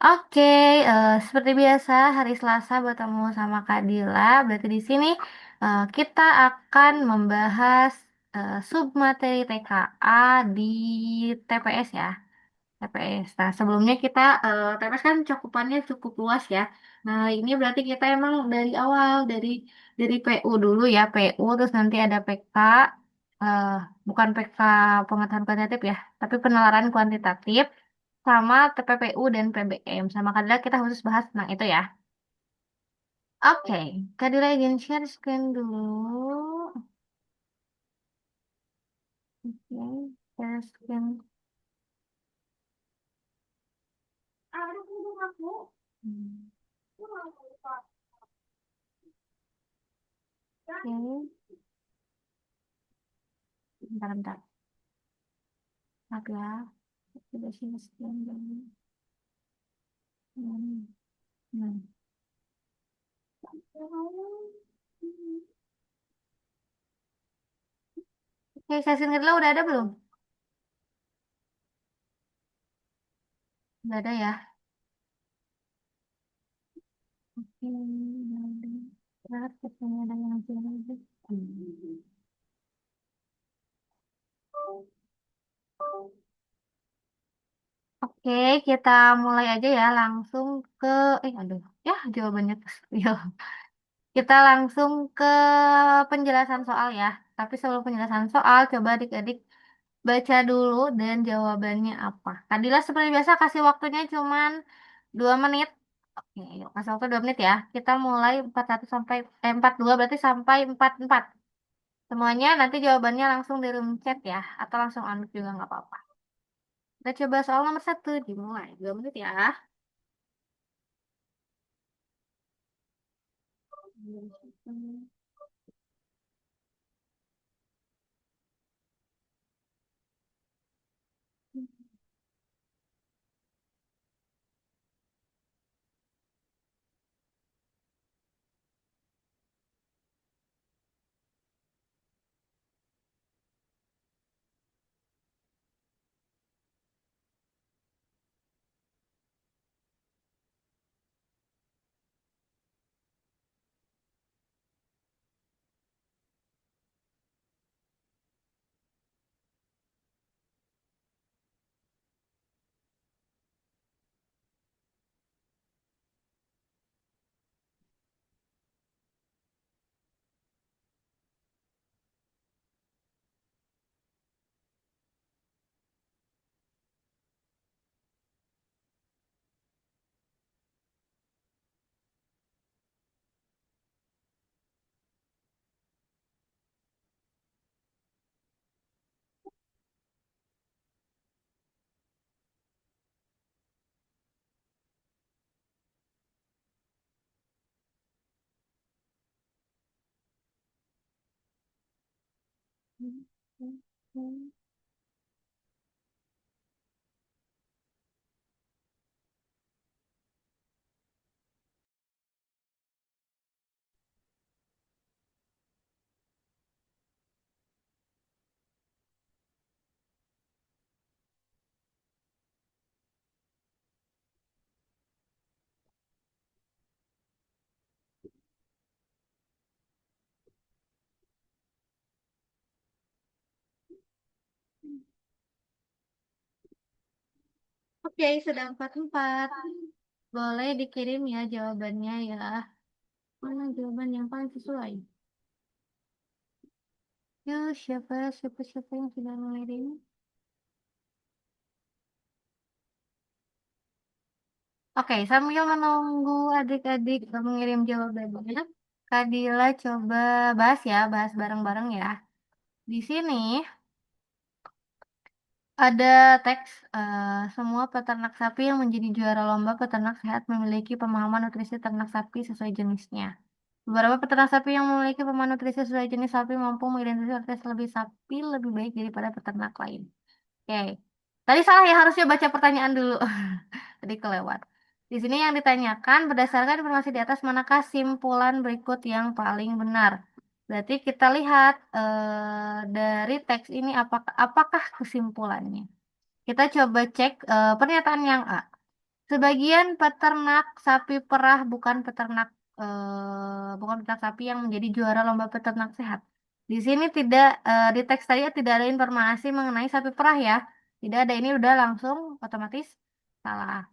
Oke, seperti biasa hari Selasa bertemu sama Kak Dila. Berarti di sini kita akan membahas submateri TKA di TPS ya. TPS. Nah, sebelumnya kita TPS kan cakupannya cukup luas ya. Nah, ini berarti kita emang dari awal dari PU dulu ya, PU terus nanti ada PK eh, bukan PK pengetahuan kuantitatif ya, tapi penalaran kuantitatif sama TPPU dan PBM. Sama kadang kita khusus bahas tentang itu ya. Oke, Kadila izin share screen dulu. Oke, share screen. Hmm. Oke, bentar, bentar. Maaf ya. Sudah sini sekian dulu. Hmm. Hmm. Oke, sesi kedua udah ada belum? Udah ada ya. Oke, udah ada. Berat, katanya ada yang lagi. Oke, kita mulai aja ya langsung ke aduh. Ya, jawabannya ya. Kita langsung ke penjelasan soal ya. Tapi sebelum penjelasan soal, coba adik-adik baca dulu dan jawabannya apa. Kadila seperti biasa kasih waktunya cuman 2 menit. Oke, yuk kasih waktu 2 menit ya. Kita mulai 41 sampai 42 berarti sampai 44. Semuanya nanti jawabannya langsung di room chat ya. Atau langsung unmute juga nggak apa-apa. Kita coba soal nomor 1 dimulai. 2 menit ya. Oke, sudah 44. Boleh dikirim ya jawabannya ya. Mana jawaban yang paling sesuai? Yuk, siapa yang sudah mengirim? Oke, sambil menunggu adik-adik mengirim jawabannya, Kadila coba bahas ya, bahas bareng-bareng ya. Di sini ada teks semua peternak sapi yang menjadi juara lomba peternak sehat memiliki pemahaman nutrisi ternak sapi sesuai jenisnya. Beberapa peternak sapi yang memiliki pemahaman nutrisi sesuai jenis sapi mampu mengidentifikasi lebih sapi lebih baik daripada peternak lain. Oke. Tadi salah ya harusnya baca pertanyaan dulu. Tadi kelewat. Di sini yang ditanyakan berdasarkan informasi di atas manakah simpulan berikut yang paling benar. Berarti kita lihat dari teks ini apakah kesimpulannya. Kita coba cek pernyataan yang A. Sebagian peternak sapi perah bukan peternak sapi yang menjadi juara lomba peternak sehat. Di sini tidak di teks tadi tidak ada informasi mengenai sapi perah ya. Tidak ada, ini udah langsung otomatis salah.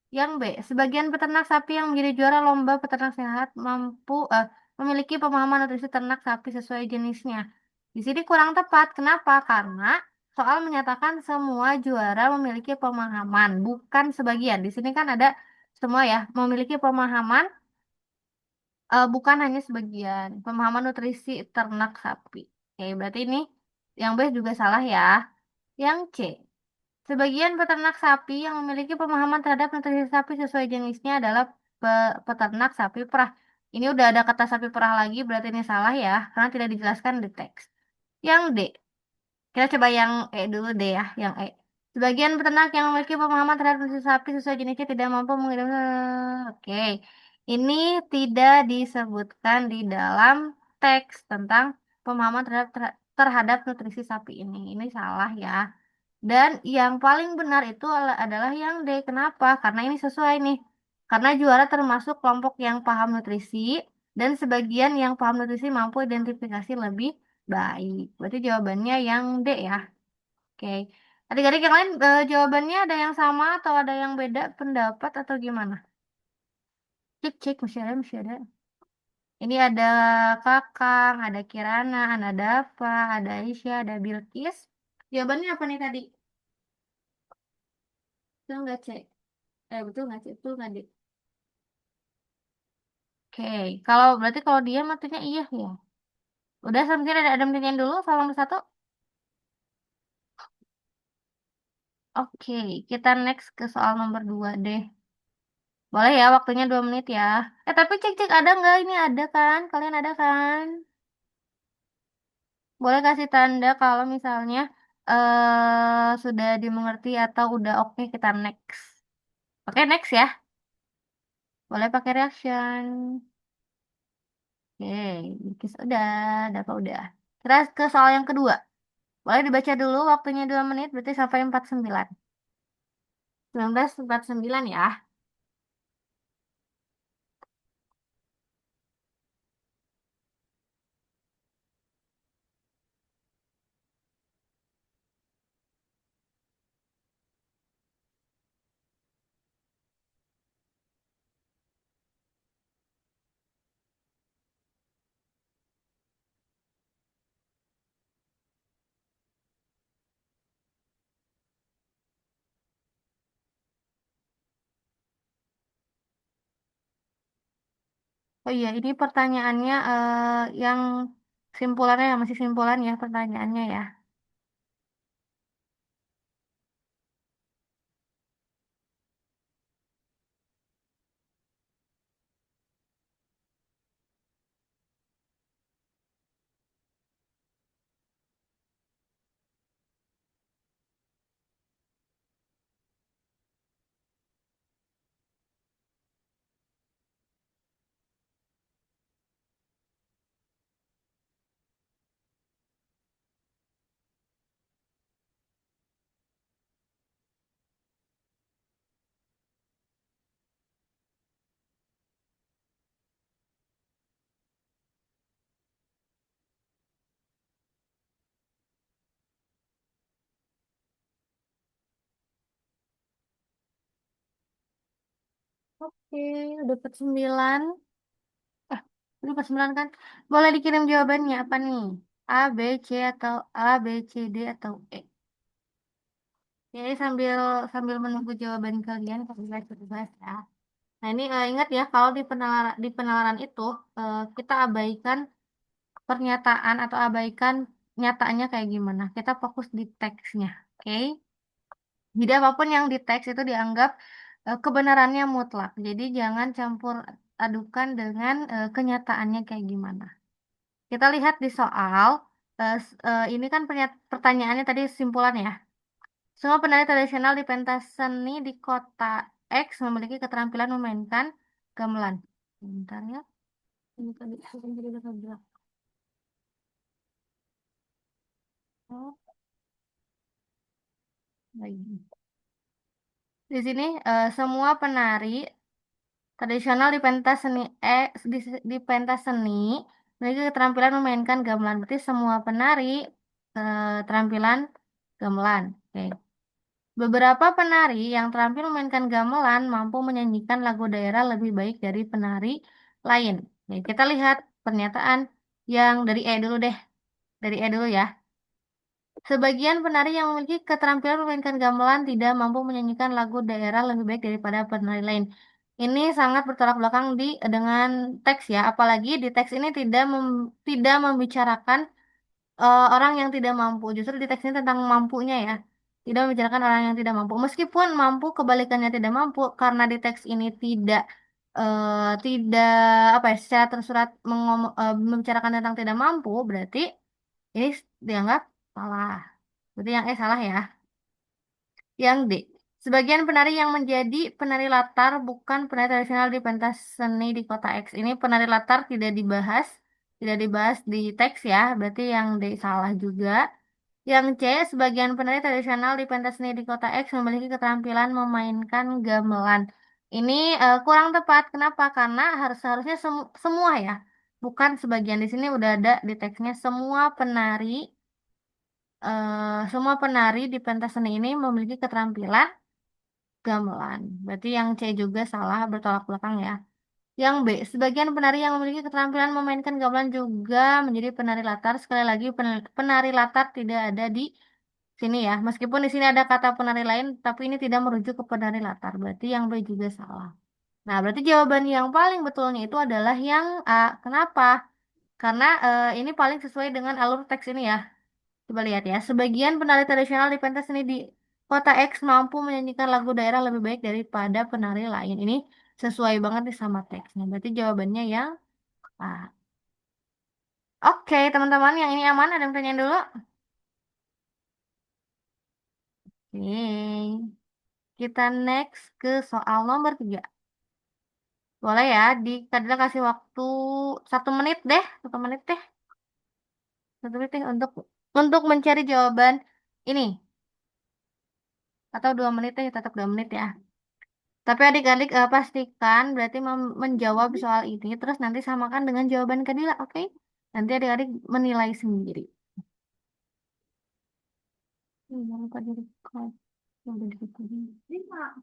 Yang B, sebagian peternak sapi yang menjadi juara lomba peternak sehat memiliki pemahaman nutrisi ternak sapi sesuai jenisnya. Di sini kurang tepat. Kenapa? Karena soal menyatakan semua juara memiliki pemahaman, bukan sebagian. Di sini kan ada semua ya, memiliki pemahaman, bukan hanya sebagian. Pemahaman nutrisi ternak sapi. Oke, berarti ini yang B juga salah ya. Yang C, sebagian peternak sapi yang memiliki pemahaman terhadap nutrisi sapi sesuai jenisnya adalah peternak sapi perah. Ini udah ada kata sapi perah lagi, berarti ini salah ya, karena tidak dijelaskan di teks. Yang D, kita coba yang E dulu deh ya, yang E. Sebagian peternak yang memiliki pemahaman terhadap nutrisi sapi sesuai jenisnya tidak mampu mengirim. Oke, ini tidak disebutkan di dalam teks tentang pemahaman terhadap nutrisi sapi ini. Ini salah ya. Dan yang paling benar itu adalah yang D. Kenapa? Karena ini sesuai nih. Karena juara termasuk kelompok yang paham nutrisi dan sebagian yang paham nutrisi mampu identifikasi lebih baik. Berarti jawabannya yang D ya. Oke. Adik-adik yang lain jawabannya ada yang sama atau ada yang beda pendapat atau gimana? Cek cek masih ada. Ini ada Kakang, ada Kirana, ada Dava, ada Aisyah, ada Bilkis. Jawabannya apa nih tadi? Betul nggak cek? Betul nggak cek? Betul nggak, Dik? Oke, kalau dia artinya iya ya. Udah sampai ada yang dulu soal nomor satu. Oke, kita next ke soal nomor dua deh. Boleh ya, waktunya 2 menit ya. Tapi cek-cek ada nggak? Ini ada kan? Kalian ada kan? Boleh kasih tanda kalau misalnya sudah dimengerti atau udah oke kita next. Oke, next ya. Boleh pakai reaction. Oke, Bikis udah, dapat udah. Kita ke soal yang kedua. Boleh dibaca dulu waktunya 2 menit, berarti sampai 49. 1949 ya. Oh iya, ini pertanyaannya yang simpulannya masih simpulan ya pertanyaannya ya. Oke, udah dapat 9. Udah dapat 9 kan? Boleh dikirim jawabannya apa nih? A, B, C atau A, B, C, D atau E. Jadi sambil sambil menunggu jawaban kalian, kita bahas ya. Nah ini ingat ya, kalau di penalaran itu kita abaikan pernyataan atau abaikan nyataannya kayak gimana. Kita fokus di teksnya, oke? Jadi apapun yang di teks itu dianggap kebenarannya mutlak. Jadi jangan campur adukan dengan kenyataannya kayak gimana. Kita lihat di soal, ini kan pertanyaannya tadi simpulan ya. Semua penari tradisional di pentas seni di kota X memiliki keterampilan memainkan gamelan. Bentar ya. Ini tadi udah bilang. Oh, lagi. Di sini semua penari tradisional di pentas seni di pentas seni memiliki keterampilan memainkan gamelan. Berarti semua penari terampilan gamelan. Oke. Beberapa penari yang terampil memainkan gamelan mampu menyanyikan lagu daerah lebih baik dari penari lain. Oke, kita lihat pernyataan yang dari E dulu deh. Dari E dulu ya. Sebagian penari yang memiliki keterampilan memainkan gamelan tidak mampu menyanyikan lagu daerah lebih baik daripada penari lain. Ini sangat bertolak belakang dengan teks ya, apalagi di teks ini tidak membicarakan orang yang tidak mampu. Justru di teks ini tentang mampunya ya. Tidak membicarakan orang yang tidak mampu. Meskipun mampu kebalikannya tidak mampu karena di teks ini tidak apa ya secara tersurat membicarakan tentang tidak mampu, berarti ini dianggap salah. Berarti yang E salah ya. Yang D. Sebagian penari yang menjadi penari latar bukan penari tradisional di pentas seni di kota X. Ini penari latar tidak dibahas di teks ya. Berarti yang D salah juga. Yang C, sebagian penari tradisional di pentas seni di kota X memiliki keterampilan memainkan gamelan. Ini kurang tepat. Kenapa? Karena seharusnya semua ya. Bukan sebagian di sini udah ada di teksnya semua penari di pentas seni ini memiliki keterampilan gamelan. Berarti yang C juga salah bertolak belakang ya. Yang B, sebagian penari yang memiliki keterampilan memainkan gamelan juga menjadi penari latar. Sekali lagi, penari latar tidak ada di sini ya. Meskipun di sini ada kata penari lain, tapi ini tidak merujuk ke penari latar. Berarti yang B juga salah. Nah, berarti jawaban yang paling betulnya itu adalah yang A. Kenapa? Karena ini paling sesuai dengan alur teks ini ya. Coba lihat ya, sebagian penari tradisional di pentas seni di kota X mampu menyanyikan lagu daerah lebih baik daripada penari lain. Ini sesuai banget nih sama teksnya. Berarti jawabannya yang A. Oke, teman-teman, yang ini aman? Ada yang tanyain dulu? Oke, kita next ke soal nomor 3. Boleh ya, Kadila kasih waktu 1 menit deh, 1 menit deh, 1 menit deh untuk mencari jawaban ini. Atau 2 menit deh, tetap 2 menit ya. Tapi adik-adik pastikan berarti menjawab soal ini terus nanti samakan dengan jawaban Kadila, oke? Nanti adik-adik menilai sendiri. Jangan lupa di-record. Udah di-record.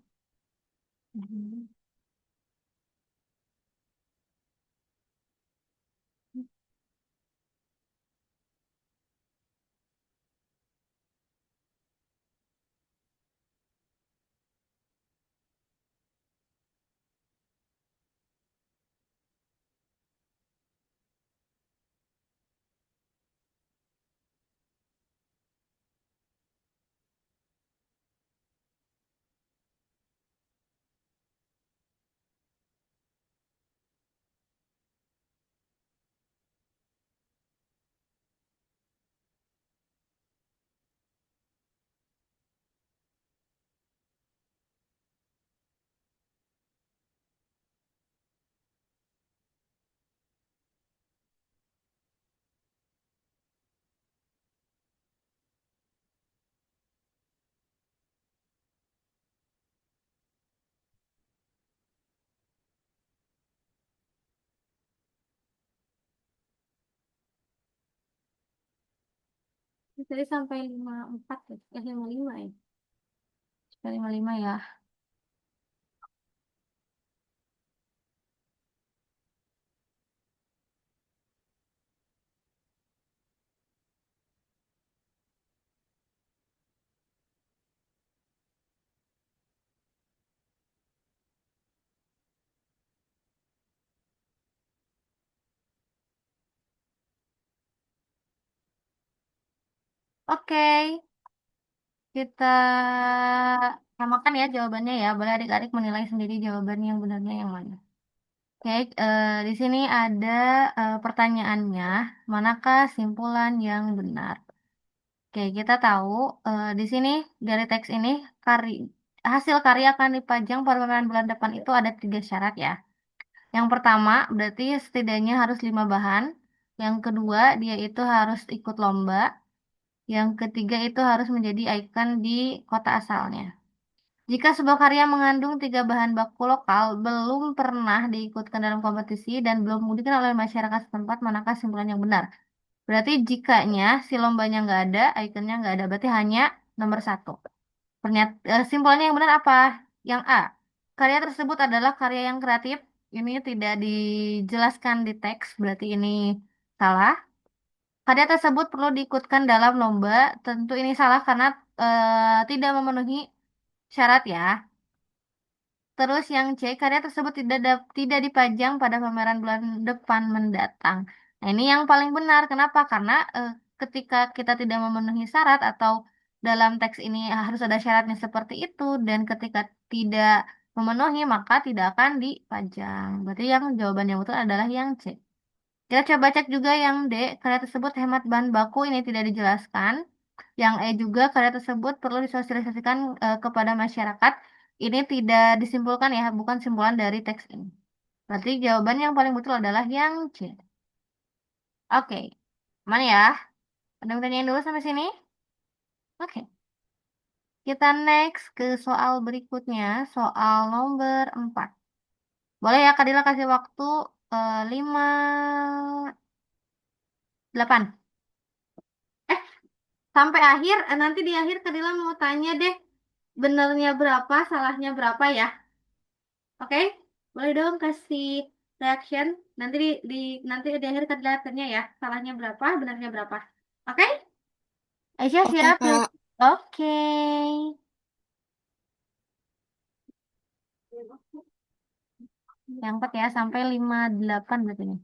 Tadi sampai 54 ya, 55 ya. Sampai 55 ya. Oke, kita samakan ya jawabannya ya. Boleh adik-adik menilai sendiri jawaban yang benarnya yang mana. Oke, di sini ada pertanyaannya, manakah simpulan yang benar? Oke, kita tahu di sini dari teks ini kari, hasil karya akan dipajang pada pameran bulan depan itu ada 3 syarat ya. Yang pertama berarti setidaknya harus 5 bahan. Yang kedua dia itu harus ikut lomba. Yang ketiga itu harus menjadi ikon di kota asalnya. Jika sebuah karya mengandung tiga bahan baku lokal, belum pernah diikutkan dalam kompetisi, dan belum dikenal oleh masyarakat setempat, manakah simpulan yang benar? Berarti jikanya si lombanya nggak ada, ikonnya nggak ada, berarti hanya nomor satu. Simpulannya yang benar apa? Yang A. Karya tersebut adalah karya yang kreatif. Ini tidak dijelaskan di teks, berarti ini salah. Karya tersebut perlu diikutkan dalam lomba. Tentu ini salah karena tidak memenuhi syarat ya. Terus yang C, karya tersebut tidak dipajang pada pameran bulan depan mendatang. Nah, ini yang paling benar. Kenapa? Karena ketika kita tidak memenuhi syarat atau dalam teks ini harus ada syaratnya seperti itu, dan ketika tidak memenuhi maka tidak akan dipajang. Berarti yang jawaban yang betul adalah yang C. Kita coba cek juga yang D, karya tersebut hemat bahan baku, ini tidak dijelaskan. Yang E juga, karya tersebut perlu disosialisasikan kepada masyarakat. Ini tidak disimpulkan ya, bukan simpulan dari teks ini. Berarti jawaban yang paling betul adalah yang C. Oke, mana ya? Ada yang tanyain dulu sampai sini? Oke, kita next ke soal berikutnya, soal nomor 4. Boleh ya, Kadila kasih waktu 5, 8. Sampai akhir, nanti di akhir Kadila mau tanya deh, benernya berapa, salahnya berapa ya? Oke? Boleh dong kasih reaction. Nanti di akhir Kadila tanya ya, salahnya berapa, benarnya berapa. Oke? Aisyah Oke, siap yuk. Kak. Oke. Yang 4 ya, sampai 58 berarti nih.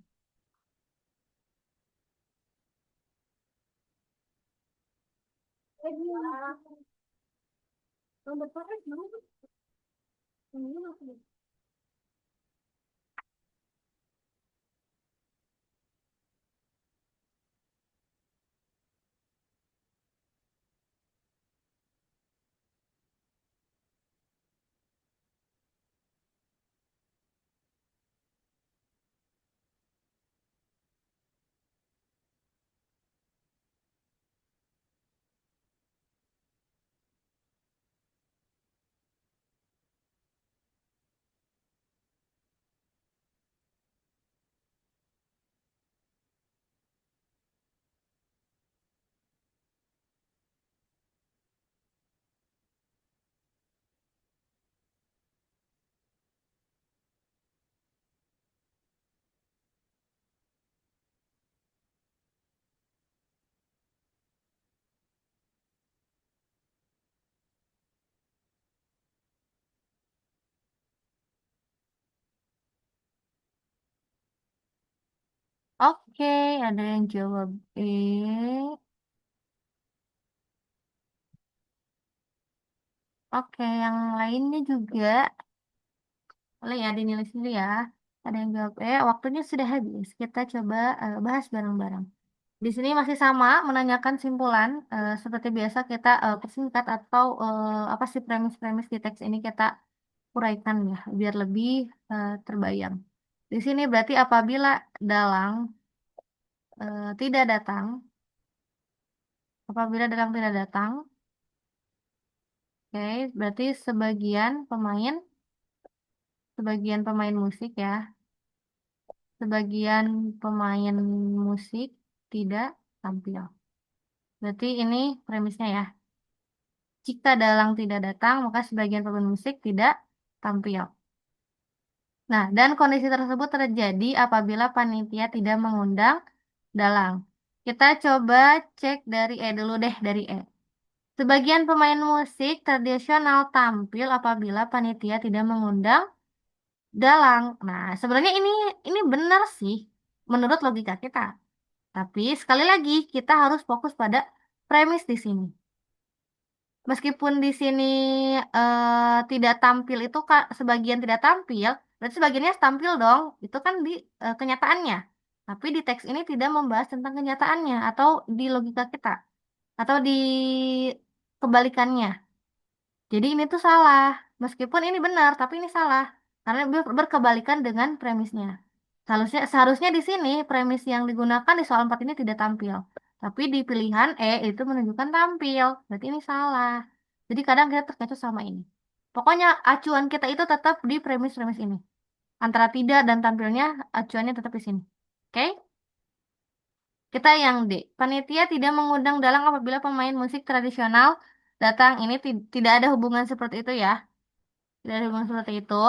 Oke, ada yang jawab E. Oke, yang lainnya juga. Boleh ya, dinilai sendiri ya. Ada yang jawab E, waktunya sudah habis. Kita coba bahas bareng-bareng. Di sini masih sama, menanyakan simpulan. Seperti biasa kita persingkat atau apa sih premis-premis di teks ini kita uraikan ya, biar lebih terbayang. Di sini berarti apabila Dalang tidak datang, apabila Dalang tidak datang, oke, berarti sebagian pemain musik ya, sebagian pemain musik tidak tampil. Berarti ini premisnya ya. Jika dalang tidak datang, maka sebagian pemain musik tidak tampil. Nah, dan kondisi tersebut terjadi apabila panitia tidak mengundang dalang. Kita coba cek dari E dulu deh, dari E. Sebagian pemain musik tradisional tampil apabila panitia tidak mengundang dalang. Nah, sebenarnya ini benar sih menurut logika kita. Tapi sekali lagi kita harus fokus pada premis di sini. Meskipun di sini tidak tampil itu sebagian tidak tampil, berarti sebagiannya tampil dong. Itu kan di kenyataannya. Tapi di teks ini tidak membahas tentang kenyataannya atau di logika kita atau di kebalikannya. Jadi ini tuh salah. Meskipun ini benar, tapi ini salah karena berkebalikan dengan premisnya. Seharusnya di sini premis yang digunakan di soal 4 ini tidak tampil. Tapi di pilihan E itu menunjukkan tampil. Berarti ini salah. Jadi kadang kita terkecoh sama ini. Pokoknya acuan kita itu tetap di premis-premis ini. Antara tidak dan tampilnya, acuannya tetap di sini. Oke? Kita yang D. Panitia tidak mengundang dalang apabila pemain musik tradisional datang. Ini tidak ada hubungan seperti itu ya. Tidak ada hubungan seperti itu.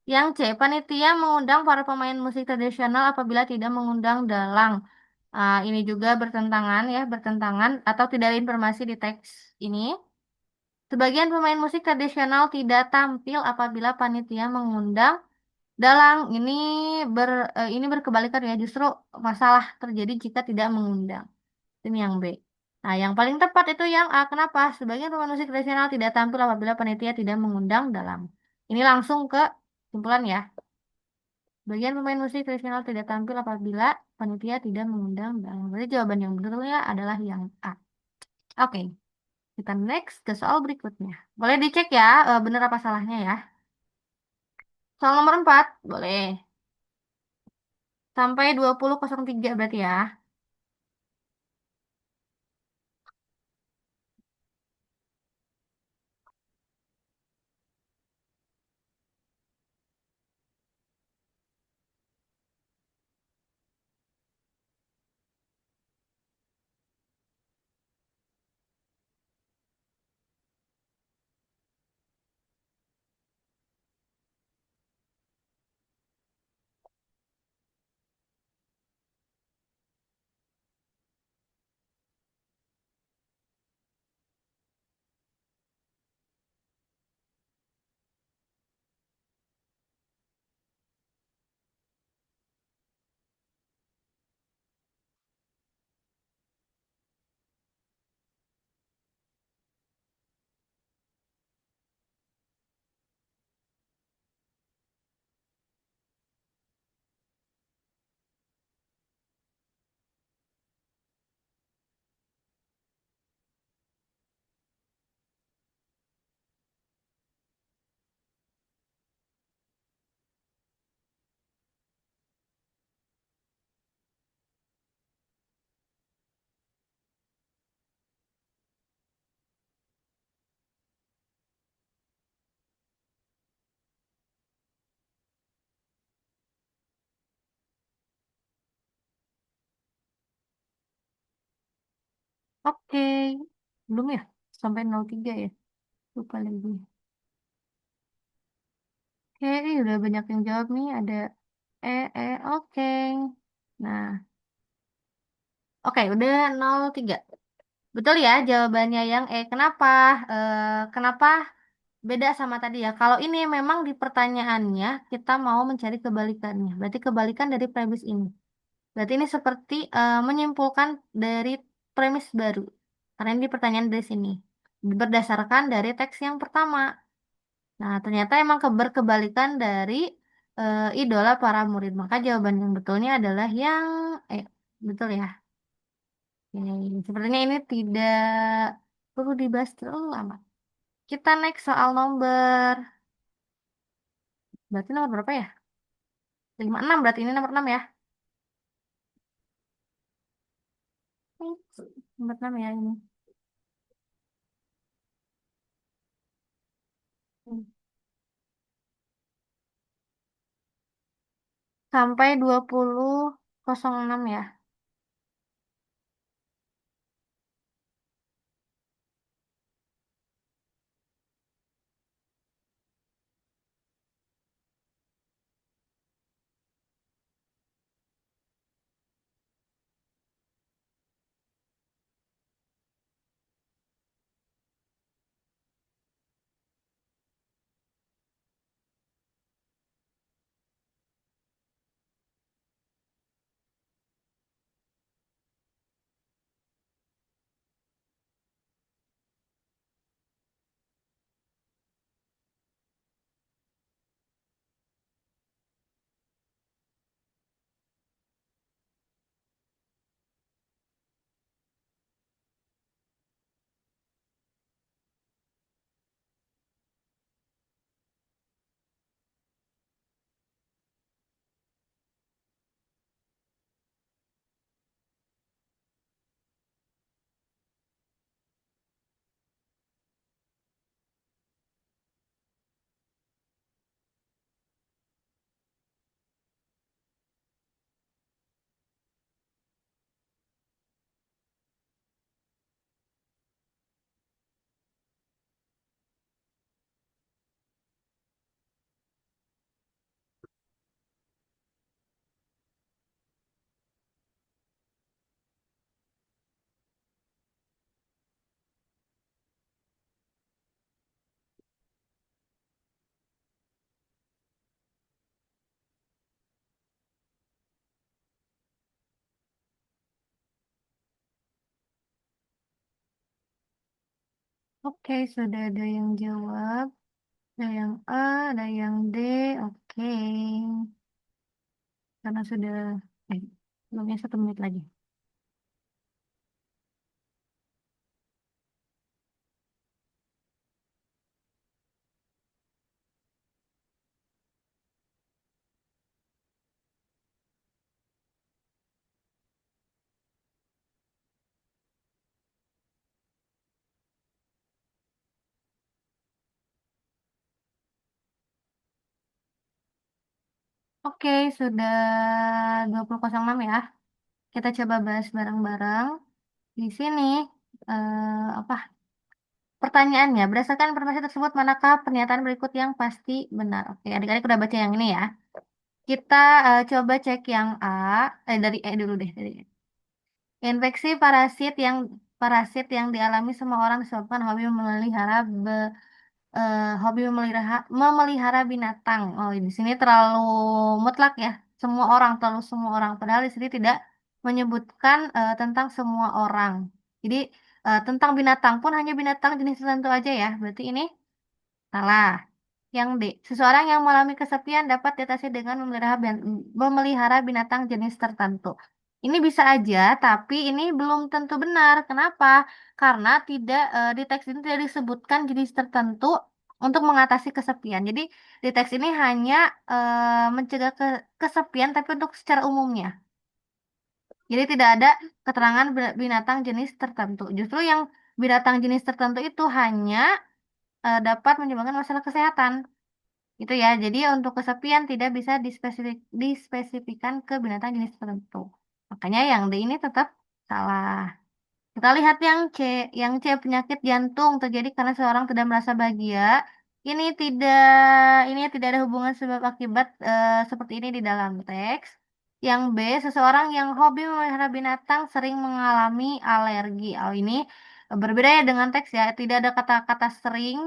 Yang C. Panitia mengundang para pemain musik tradisional apabila tidak mengundang dalang. Ini juga bertentangan ya, bertentangan atau tidak ada informasi di teks ini. Sebagian pemain musik tradisional tidak tampil apabila panitia mengundang dalang. Ini berkebalikan ya, justru masalah terjadi jika tidak mengundang. Ini yang B. Nah, yang paling tepat itu yang A. Kenapa? Sebagian pemain musik tradisional tidak tampil apabila panitia tidak mengundang dalang. Ini langsung ke kesimpulan ya. Sebagian pemain musik tradisional tidak tampil apabila panitia tidak mengundang dalang. Berarti jawaban yang benar adalah yang A. Oke, kita next ke soal berikutnya. Boleh dicek ya, benar apa salahnya ya. Soal nomor 4, boleh. Sampai 20.03 berarti ya. Oke, belum ya? Sampai 03 ya? Lupa lagi. Oke, ini udah banyak yang jawab nih. Ada oke. Nah, oke, udah 03. Betul ya jawabannya yang kenapa? Kenapa beda sama tadi ya? Kalau ini memang di pertanyaannya kita mau mencari kebalikannya. Berarti kebalikan dari premis ini. Berarti ini seperti menyimpulkan dari premis baru. Karena ini di pertanyaan dari sini. Berdasarkan dari teks yang pertama. Nah, ternyata emang berkebalikan dari idola para murid. Maka jawaban yang betulnya adalah yang betul ya. Sepertinya ini tidak perlu dibahas terlalu lama. Kita next soal nomor. Berarti nomor berapa ya? 56 berarti ini nomor 6 ya. Nomor 6 ya ini. Sampai 20.06 ya. Oke, sudah ada yang jawab. Ada yang A, ada yang D. Oke, karena sudah eh, belumnya 1 menit lagi. Oke, sudah 20.06 ya. Kita coba bahas bareng-bareng. Di sini apa pertanyaannya? Berdasarkan informasi tersebut, manakah pernyataan berikut yang pasti benar? Oke, adik-adik udah baca yang ini ya. Kita coba cek yang A. Dari E dulu deh. Dari E. Infeksi parasit yang dialami semua orang disebabkan hobi memelihara binatang. Oh, di sini terlalu mutlak ya. Semua orang. Padahal di sini tidak menyebutkan tentang semua orang. Jadi tentang binatang pun hanya binatang jenis tertentu aja ya. Berarti ini salah. Yang D, seseorang yang mengalami kesepian dapat diatasi dengan memelihara binatang jenis tertentu. Ini bisa aja, tapi ini belum tentu benar. Kenapa? Karena tidak di teks ini tidak disebutkan jenis tertentu untuk mengatasi kesepian. Jadi di teks ini hanya mencegah kesepian, tapi untuk secara umumnya. Jadi tidak ada keterangan binatang jenis tertentu. Justru yang binatang jenis tertentu itu hanya dapat menyebabkan masalah kesehatan. Itu ya. Jadi untuk kesepian tidak bisa dispesifikan ke binatang jenis tertentu. Makanya yang D ini tetap salah. Kita lihat yang C. Yang C, penyakit jantung terjadi karena seorang tidak merasa bahagia. Ini tidak ini tidak ada hubungan sebab akibat seperti ini di dalam teks. Yang B, seseorang yang hobi memelihara binatang sering mengalami alergi. Oh, ini berbeda ya dengan teks ya. Tidak ada kata-kata sering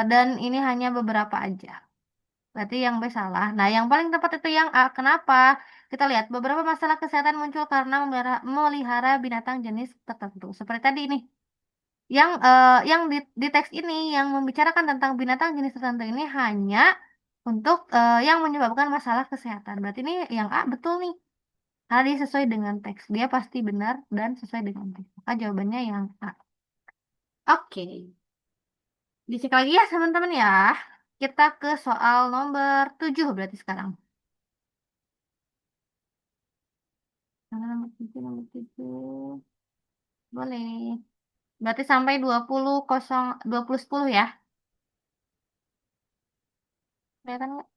dan ini hanya beberapa aja. Berarti yang B salah. Nah, yang paling tepat itu yang A. Kenapa? Kita lihat beberapa masalah kesehatan muncul karena memelihara binatang jenis tertentu. Seperti tadi ini. Yang di teks ini yang membicarakan tentang binatang jenis tertentu ini hanya untuk yang menyebabkan masalah kesehatan. Berarti ini yang A betul nih. Karena dia sesuai dengan teks. Dia pasti benar dan sesuai dengan teks. Maka jawabannya yang A. Oke. Dicek lagi ya teman-teman ya. Kita ke soal nomor 7 berarti sekarang. Nomor 7. Boleh. Berarti sampai 20 ya. Kelihatan nggak?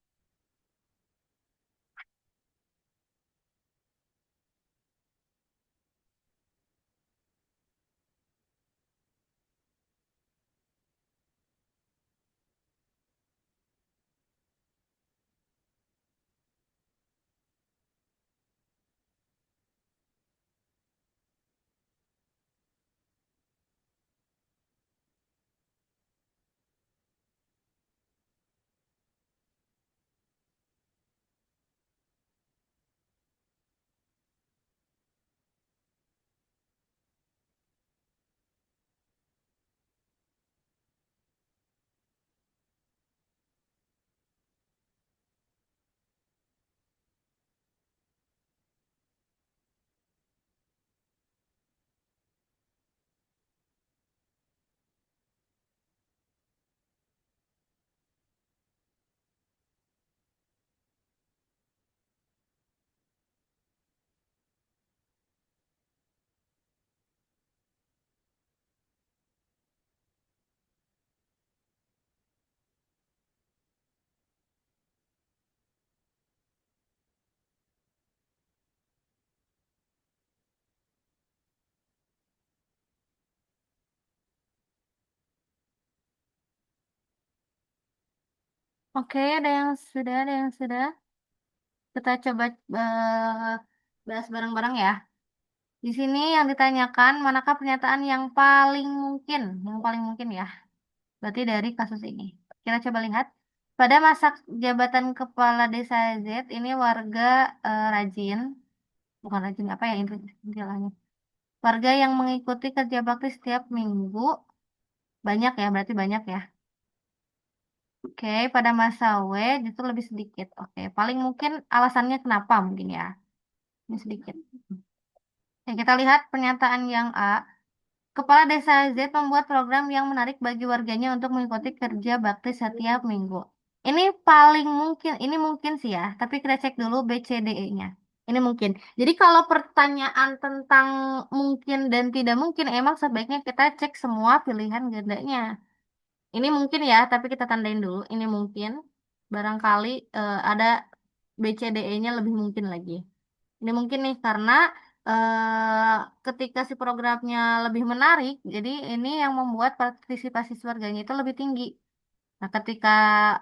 Oke, ada yang sudah. Kita coba eh, bahas bareng-bareng ya. Di sini yang ditanyakan manakah pernyataan yang paling mungkin ya. Berarti dari kasus ini. Kita coba lihat. Pada masa jabatan kepala desa Z, ini warga rajin, bukan rajin apa ya istilahnya. Warga yang mengikuti kerja bakti setiap minggu Banyak ya, berarti banyak ya. Oke, pada masa W justru lebih sedikit. Oke, paling mungkin alasannya kenapa mungkin ya. Ini sedikit. Oke, kita lihat pernyataan yang A. Kepala Desa Z membuat program yang menarik bagi warganya untuk mengikuti kerja bakti setiap minggu. Ini paling mungkin, ini mungkin sih ya, tapi kita cek dulu B, C, D, E-nya. Ini mungkin. Jadi kalau pertanyaan tentang mungkin dan tidak mungkin, emang sebaiknya kita cek semua pilihan gandanya. Ini mungkin ya, tapi kita tandain dulu. Ini mungkin. Barangkali ada B, C, D, E-nya lebih mungkin lagi. Ini mungkin nih karena ketika si programnya lebih menarik, jadi ini yang membuat partisipasi warganya itu lebih tinggi. Nah,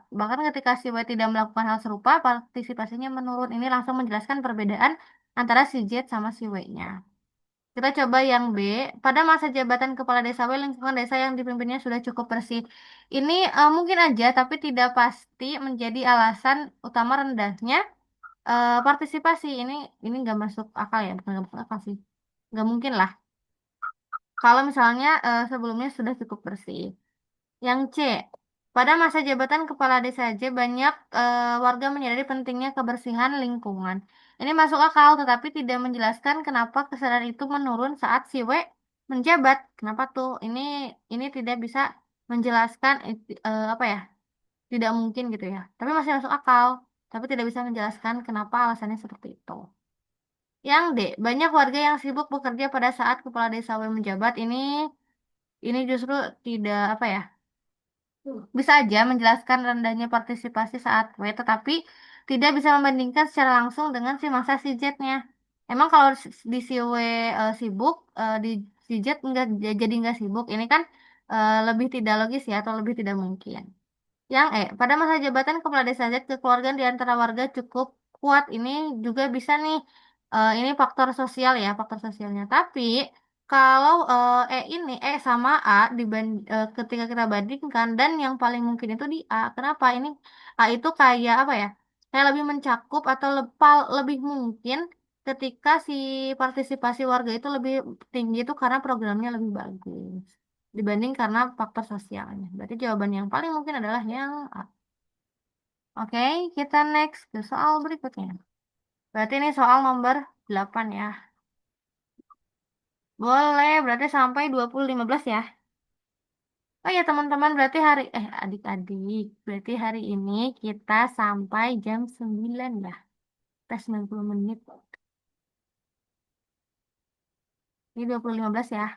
bahkan ketika si W tidak melakukan hal serupa, partisipasinya menurun. Ini langsung menjelaskan perbedaan antara si Z sama si W-nya. Kita coba yang B. Pada masa jabatan kepala desa W, lingkungan desa yang dipimpinnya sudah cukup bersih. Ini mungkin aja, tapi tidak pasti menjadi alasan utama rendahnya partisipasi. Ini nggak masuk akal ya, bukan nggak masuk akal sih. Nggak mungkin lah. Kalau misalnya sebelumnya sudah cukup bersih. Yang C, pada masa jabatan kepala desa J banyak warga menyadari pentingnya kebersihan lingkungan. Ini masuk akal, tetapi tidak menjelaskan kenapa kesadaran itu menurun saat si W menjabat. Kenapa tuh? Ini tidak bisa menjelaskan apa ya? Tidak mungkin gitu ya. Tapi masih masuk akal, tapi tidak bisa menjelaskan kenapa alasannya seperti itu. Yang D, banyak warga yang sibuk bekerja pada saat kepala desa W menjabat. Ini justru tidak apa ya? Bisa aja menjelaskan rendahnya partisipasi saat W, tetapi tidak bisa membandingkan secara langsung dengan si masa si Z-nya. Emang kalau di si W sibuk, di si Z enggak, jadi nggak sibuk. Ini kan lebih tidak logis ya, atau lebih tidak mungkin. Yang pada masa jabatan kepala desa Z, kekeluargaan di antara warga cukup kuat. Ini juga bisa nih, ini faktor sosial ya, faktor sosialnya. Tapi kalau ini sama A ketika kita bandingkan dan yang paling mungkin itu di A. Kenapa? Ini A itu kayak apa ya? Kayak lebih mencakup atau lebih mungkin ketika si partisipasi warga itu lebih tinggi itu karena programnya lebih bagus dibanding karena faktor sosialnya. Berarti jawaban yang paling mungkin adalah yang A. Oke, kita next ke soal berikutnya. Berarti ini soal nomor 8 ya. Boleh, berarti sampai 2015 ya. Oh ya teman-teman, berarti adik-adik, berarti hari ini kita sampai jam 9 ya. Tes 90 menit. Ini 2015 ya.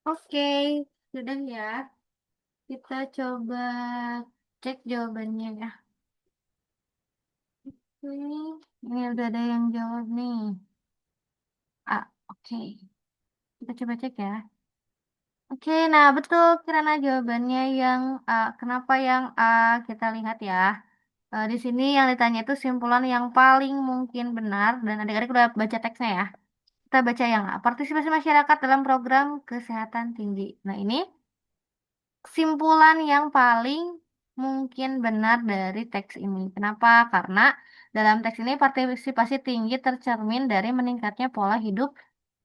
Oke, sudah ya. Kita coba cek jawabannya ya. Ini udah ada yang jawab nih. Ah, oke. Kita coba cek ya. Oke, nah betul Kirana jawabannya yang A. Kenapa yang A? Kita lihat ya. Di sini yang ditanya itu simpulan yang paling mungkin benar dan adik-adik udah baca teksnya ya. Kita baca yang A. Partisipasi masyarakat dalam program kesehatan tinggi. Nah, ini kesimpulan yang paling mungkin benar dari teks ini. Kenapa? Karena dalam teks ini partisipasi tinggi tercermin dari meningkatnya pola hidup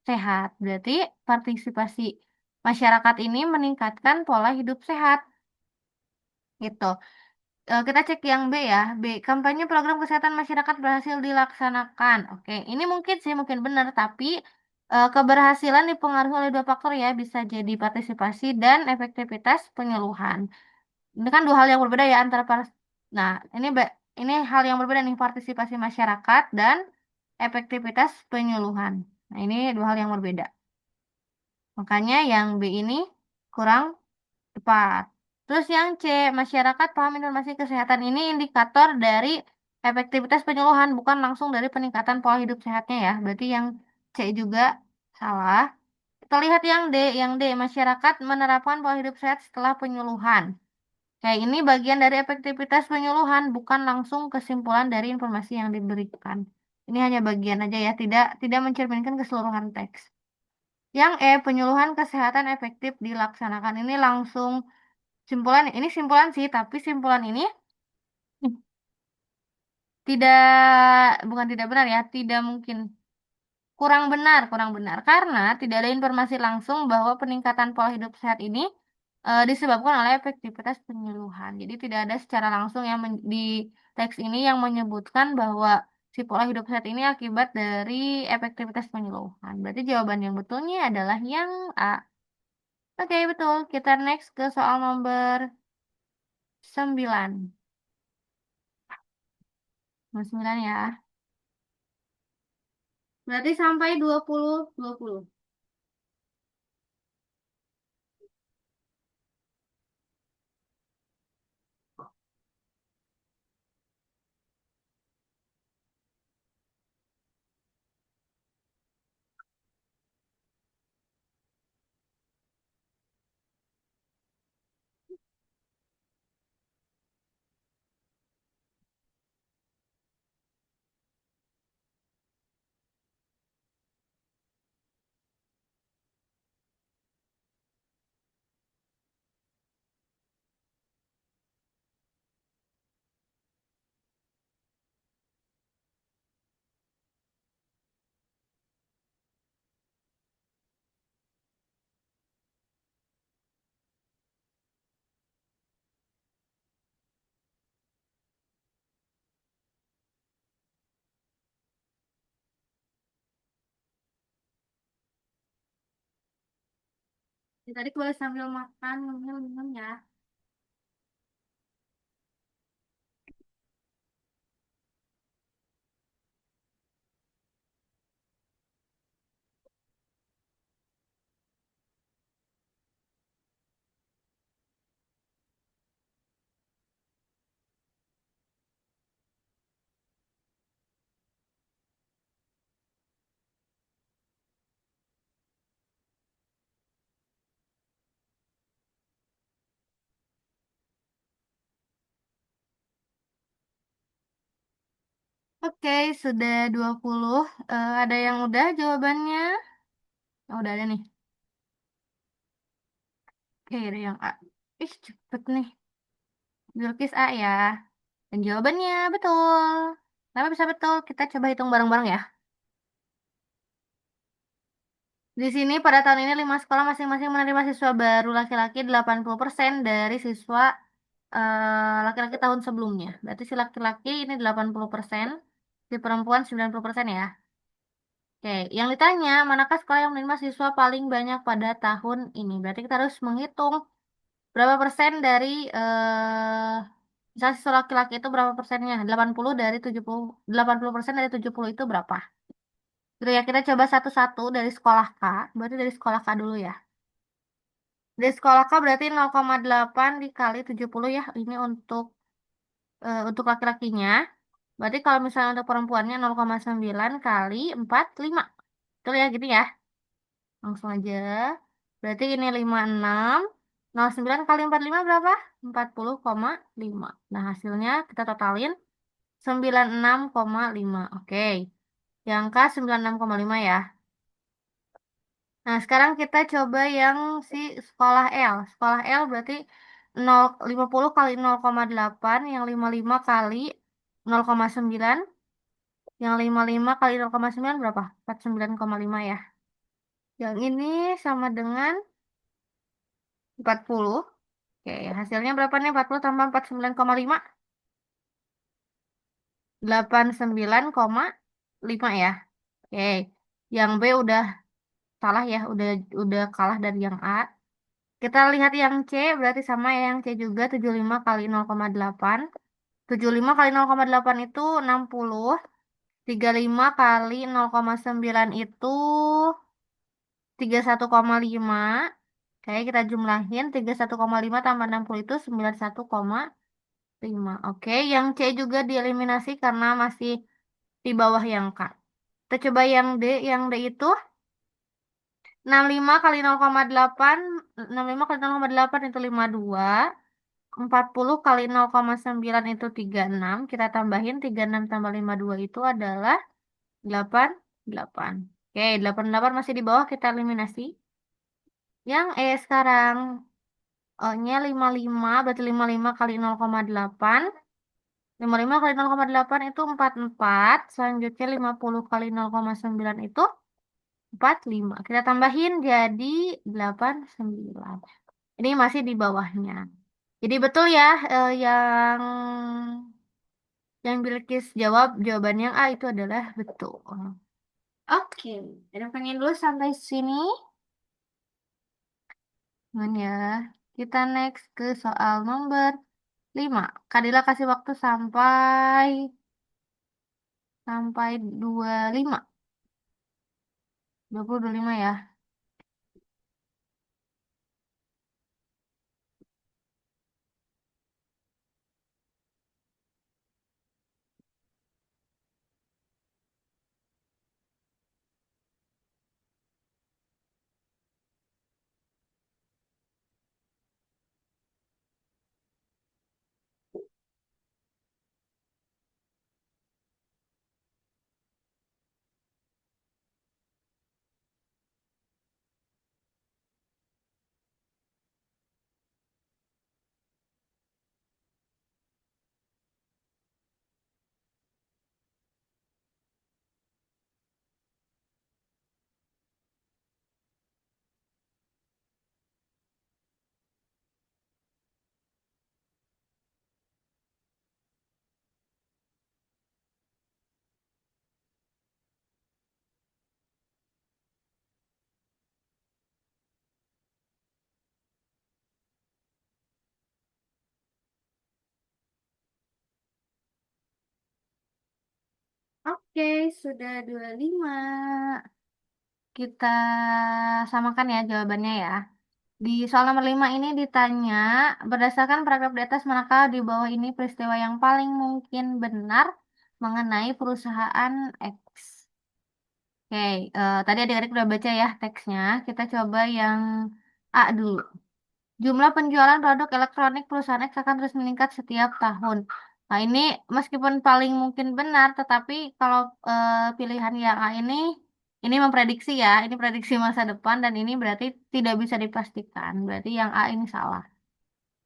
sehat. Berarti partisipasi masyarakat ini meningkatkan pola hidup sehat. Gitu. Kita cek yang B ya. B, kampanye program kesehatan masyarakat berhasil dilaksanakan. Oke, ini mungkin sih mungkin benar, tapi keberhasilan dipengaruhi oleh dua faktor ya, bisa jadi partisipasi dan efektivitas penyuluhan. Ini kan dua hal yang berbeda ya antara Nah, ini hal yang berbeda nih partisipasi masyarakat dan efektivitas penyuluhan. Nah, ini dua hal yang berbeda. Makanya yang B ini kurang tepat. Terus yang C, masyarakat paham informasi kesehatan ini indikator dari efektivitas penyuluhan, bukan langsung dari peningkatan pola hidup sehatnya ya. Berarti yang C juga salah. Kita lihat yang D, masyarakat menerapkan pola hidup sehat setelah penyuluhan. Kayak ini bagian dari efektivitas penyuluhan, bukan langsung kesimpulan dari informasi yang diberikan. Ini hanya bagian aja ya, tidak mencerminkan keseluruhan teks. Yang E, penyuluhan kesehatan efektif dilaksanakan. Ini langsung simpulan, ini simpulan sih, tapi simpulan ini tidak, bukan tidak benar ya, tidak mungkin. Kurang benar. Karena tidak ada informasi langsung bahwa peningkatan pola hidup sehat ini disebabkan oleh efektivitas penyuluhan. Jadi tidak ada secara langsung yang di teks ini yang menyebutkan bahwa si pola hidup sehat ini akibat dari efektivitas penyuluhan. Berarti jawaban yang betulnya adalah yang A. Oke, betul. Kita next ke soal nomor 9. Nomor 9 ya. Berarti sampai 20. Ya, tadi boleh sambil makan, minum ya. Oke, sudah 20. Ada yang udah jawabannya? Oh, udah ada nih. Oke, ada yang A. Ih, cepet nih. Bilkis A ya. Dan jawabannya betul. Kenapa bisa betul? Kita coba hitung bareng-bareng ya. Di sini pada tahun ini 5 sekolah masing-masing menerima siswa baru laki-laki 80% dari siswa laki-laki tahun sebelumnya. Berarti si laki-laki ini 80%, si perempuan 90% ya. Oke, yang ditanya, manakah sekolah yang menerima siswa paling banyak pada tahun ini? Berarti kita harus menghitung berapa persen dari, misalnya siswa laki-laki itu berapa persennya? 80 dari 70, 80% dari 70 itu berapa? Gitu ya, kita coba satu-satu dari sekolah K, berarti dari sekolah K dulu ya. Di sekolah K berarti 0,8 dikali 70 ya. Ini untuk laki-lakinya. Berarti kalau misalnya untuk perempuannya 0,9 kali 45. Betul ya gitu ya. Langsung aja. Berarti ini 56. 09 kali 45 berapa? 40,5. Nah, hasilnya kita totalin 96,5. Oke. Yang K 96,5 ya. Nah, sekarang kita coba yang si sekolah L. Sekolah L berarti 50 kali 0,8, yang 55 kali 0,9, yang 55 kali 0,9 berapa? 49,5 ya. Yang ini sama dengan 40. Oke, hasilnya berapa nih? 40 tambah 49,5? 89,5 ya. Oke. Yang B udah salah ya, udah kalah dari yang A. Kita lihat yang C, berarti sama ya, yang C juga 75 kali 0,8. 75 kali 0,8 itu 60. 35 kali 0,9 itu 31,5. Kayak kita jumlahin 31,5 tambah 60 itu 91,5. Oke, yang C juga dieliminasi karena masih di bawah yang K. Kita coba yang D. Yang D itu 65 kali 0,8. 65 kali 0,8 itu 52. 40 kali 0,9 itu 36. Kita tambahin 36 tambah 52 itu adalah 88. Oke, 88 masih di bawah, kita eliminasi. Yang E sekarang. O-nya 55, berarti 55 kali 0,8. 55 kali 0,8 itu 44. Selanjutnya 50 kali 0,9 itu 45. Kita tambahin jadi 89. Ini masih di bawahnya. Jadi betul ya, yang Bilkis jawab, jawabannya A itu adalah betul. Oke, ada pengen dulu sampai sini. Cuman ya, kita next ke soal nomor 5. Kadila kasih waktu sampai sampai 25. 25 ya. Oke, sudah 25. Kita samakan ya jawabannya ya. Di soal nomor 5 ini ditanya, berdasarkan paragraf di atas, manakah di bawah ini peristiwa yang paling mungkin benar mengenai perusahaan X? Oke, tadi adik-adik udah baca ya teksnya. Kita coba yang A dulu. Jumlah penjualan produk elektronik perusahaan X akan terus meningkat setiap tahun. Nah, ini meskipun paling mungkin benar, tetapi kalau pilihan yang A ini memprediksi ya, ini prediksi masa depan dan ini berarti tidak bisa dipastikan. Berarti yang A ini salah.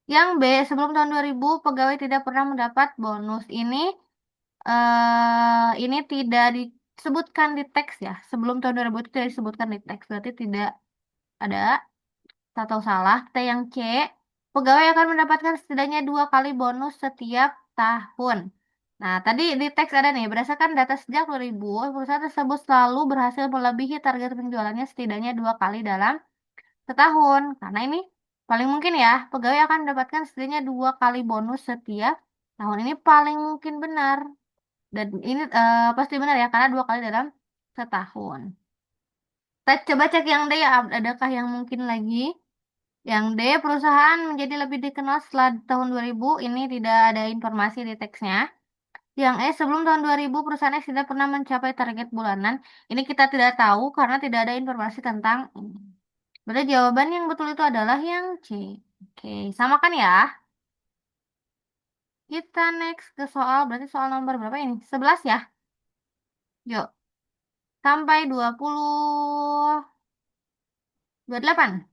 Yang B, sebelum tahun 2000 pegawai tidak pernah mendapat bonus. Ini tidak disebutkan di teks ya. Sebelum tahun 2000 itu tidak disebutkan di teks, berarti tidak ada. Atau salah. Kita yang C, pegawai akan mendapatkan setidaknya 2 kali bonus setiap tahun. Nah, tadi di teks ada nih, berdasarkan data sejak 2000, perusahaan tersebut selalu berhasil melebihi target penjualannya setidaknya 2 kali dalam setahun. Karena ini paling mungkin ya, pegawai akan mendapatkan setidaknya 2 kali bonus setiap tahun. Ini paling mungkin benar. Dan ini pasti benar ya, karena 2 kali dalam setahun. Kita coba cek yang D ya, adakah yang mungkin lagi? Yang D, perusahaan menjadi lebih dikenal setelah tahun 2000. Ini tidak ada informasi di teksnya. Yang E, sebelum tahun 2000, perusahaan X tidak pernah mencapai target bulanan. Ini kita tidak tahu karena tidak ada informasi tentang ini. Berarti jawaban yang betul itu adalah yang C. Oke, sama kan ya? Kita next ke soal, berarti soal nomor berapa ini? 11 ya? Yuk, sampai 28.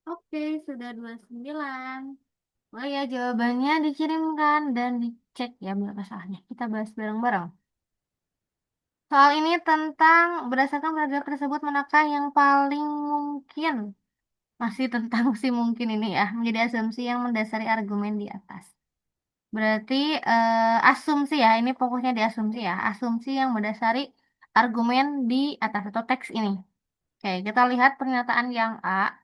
Oke, sudah 29. Oh ya, jawabannya dikirimkan dan dicek ya berapa salahnya. Kita bahas bareng-bareng. Soal ini tentang berdasarkan paragraf tersebut manakah yang paling mungkin? Masih tentang si mungkin ini ya, menjadi asumsi yang mendasari argumen di atas. Berarti asumsi ya, ini fokusnya di asumsi ya. Asumsi yang mendasari argumen di atas atau teks ini. Oke, kita lihat pernyataan yang A.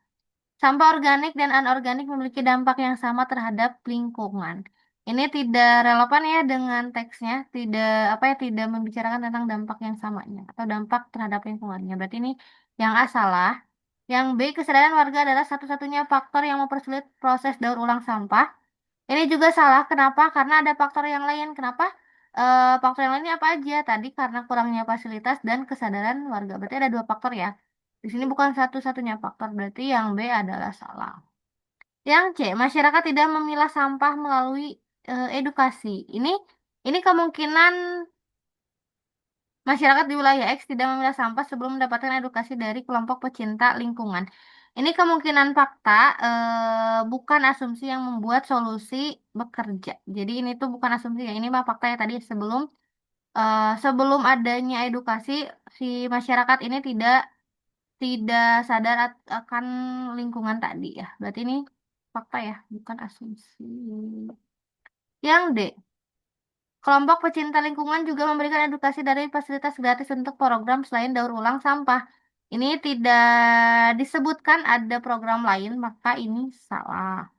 Sampah organik dan anorganik memiliki dampak yang sama terhadap lingkungan. Ini tidak relevan ya dengan teksnya, tidak apa ya, tidak membicarakan tentang dampak yang samanya atau dampak terhadap lingkungannya. Berarti ini yang A salah. Yang B, kesadaran warga adalah satu-satunya faktor yang mempersulit proses daur ulang sampah. Ini juga salah. Kenapa? Karena ada faktor yang lain. Kenapa? Faktor yang lainnya apa aja? Tadi karena kurangnya fasilitas dan kesadaran warga. Berarti ada dua faktor ya. Di sini bukan satu-satunya faktor. Berarti yang B adalah salah. Yang C, masyarakat tidak memilah sampah melalui edukasi. Ini kemungkinan masyarakat di wilayah X tidak memilah sampah sebelum mendapatkan edukasi dari kelompok pecinta lingkungan. Ini kemungkinan fakta, bukan asumsi yang membuat solusi bekerja. Jadi ini tuh bukan asumsi ya, ini mah fakta ya tadi sebelum adanya edukasi si masyarakat ini tidak tidak sadar akan lingkungan tadi ya. Berarti ini fakta ya, bukan asumsi. Yang D, kelompok pecinta lingkungan juga memberikan edukasi dari fasilitas gratis untuk program selain daur ulang sampah. Ini tidak disebutkan ada program lain, maka ini salah.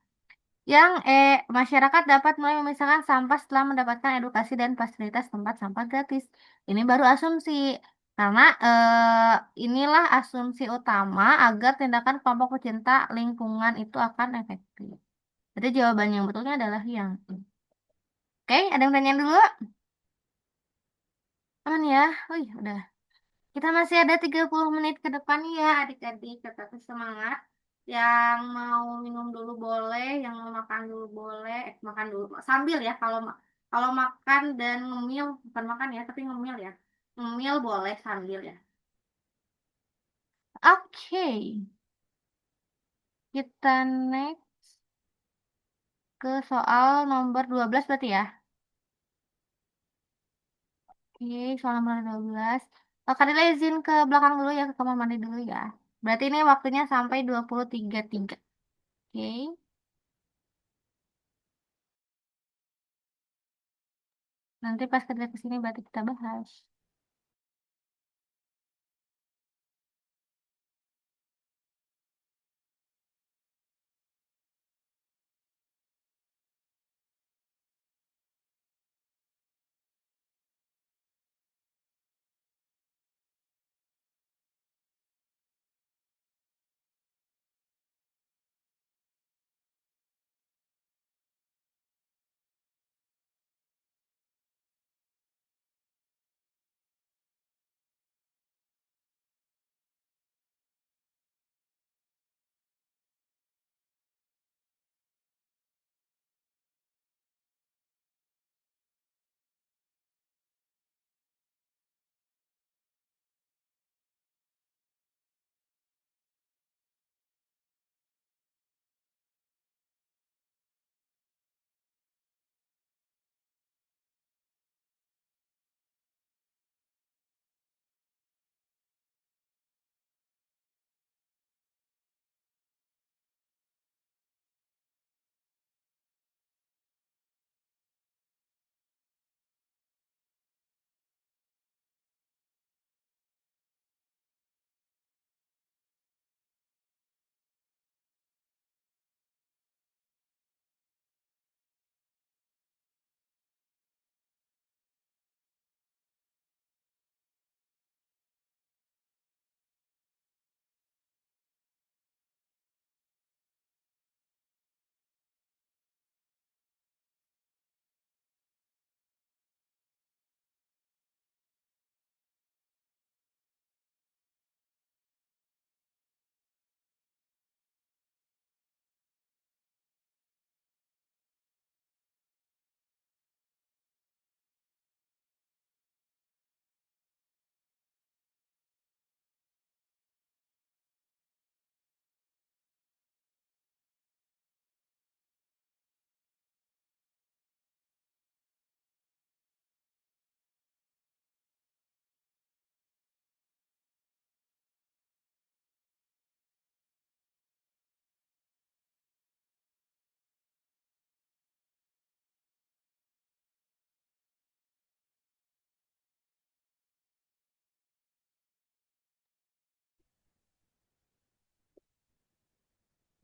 Yang E, masyarakat dapat mulai memisahkan sampah setelah mendapatkan edukasi dan fasilitas tempat sampah gratis. Ini baru asumsi. Karena inilah asumsi utama agar tindakan kelompok pecinta lingkungan itu akan efektif. Jadi jawaban yang betulnya adalah yang E. Oke, ada yang tanya dulu? Aman ya? Wih, udah. Kita masih ada 30 menit ke depan ya adik-adik. Tetap semangat. Yang mau minum dulu boleh, yang mau makan dulu boleh. Makan dulu sambil ya kalau makan dan ngemil, bukan makan ya, tapi ngemil ya. Ngemil boleh sambil ya. Oke, kita next ke soal nomor 12 berarti ya. Oke, soal nomor 12. Kak Dila izin ke belakang dulu ya, ke kamar mandi dulu ya. Berarti ini waktunya sampai 23.3. Oke, nanti pas kerja ke sini berarti kita bahas.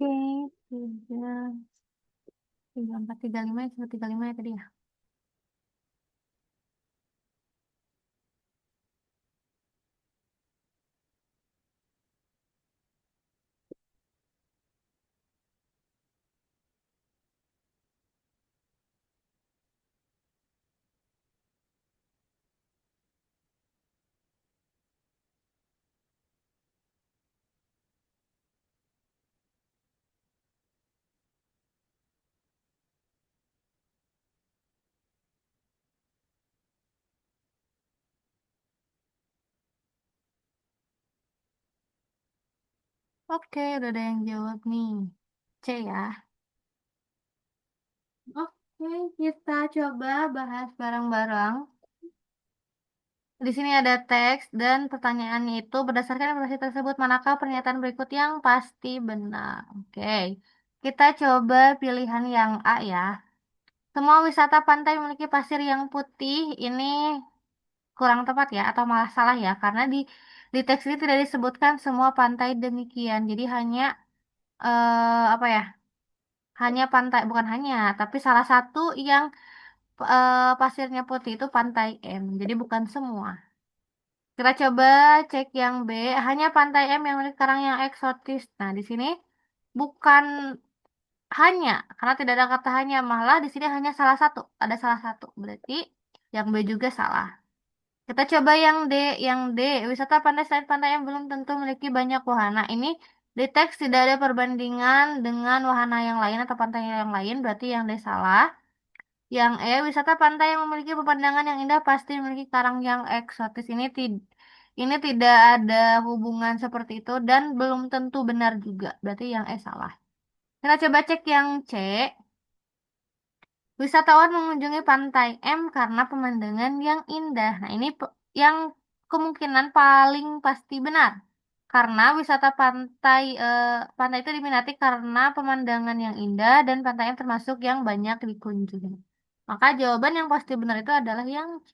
Oke, 3435 ya, 35 ya tadi ya. Oke, udah ada yang jawab nih. C ya. Oke, kita coba bahas bareng-bareng. Di sini ada teks dan pertanyaannya itu berdasarkan informasi tersebut, manakah pernyataan berikut yang pasti benar? Oke, kita coba pilihan yang A ya. Semua wisata pantai memiliki pasir yang putih. Ini kurang tepat ya, atau malah salah ya, karena di teks ini tidak disebutkan semua pantai demikian. Jadi hanya apa ya? Hanya pantai, bukan hanya, tapi salah satu yang pasirnya putih itu pantai M. Jadi bukan semua. Kita coba cek yang B, hanya pantai M yang memiliki karang yang eksotis. Nah, di sini bukan hanya, karena tidak ada kata hanya, malah di sini hanya salah satu, ada salah satu. Berarti yang B juga salah. Kita coba yang D, wisata pantai selain pantai yang belum tentu memiliki banyak wahana. Ini di teks tidak ada perbandingan dengan wahana yang lain atau pantai yang lain, berarti yang D salah. Yang wisata pantai yang memiliki pemandangan yang indah pasti memiliki karang yang eksotis. Ini tidak ada hubungan seperti itu dan belum tentu benar juga. Berarti yang salah. Kita coba cek yang C. Wisatawan mengunjungi pantai M karena pemandangan yang indah. Nah, ini yang kemungkinan paling pasti benar. Karena wisata pantai itu diminati karena pemandangan yang indah dan pantai M termasuk yang banyak dikunjungi. Maka jawaban yang pasti benar itu adalah yang C.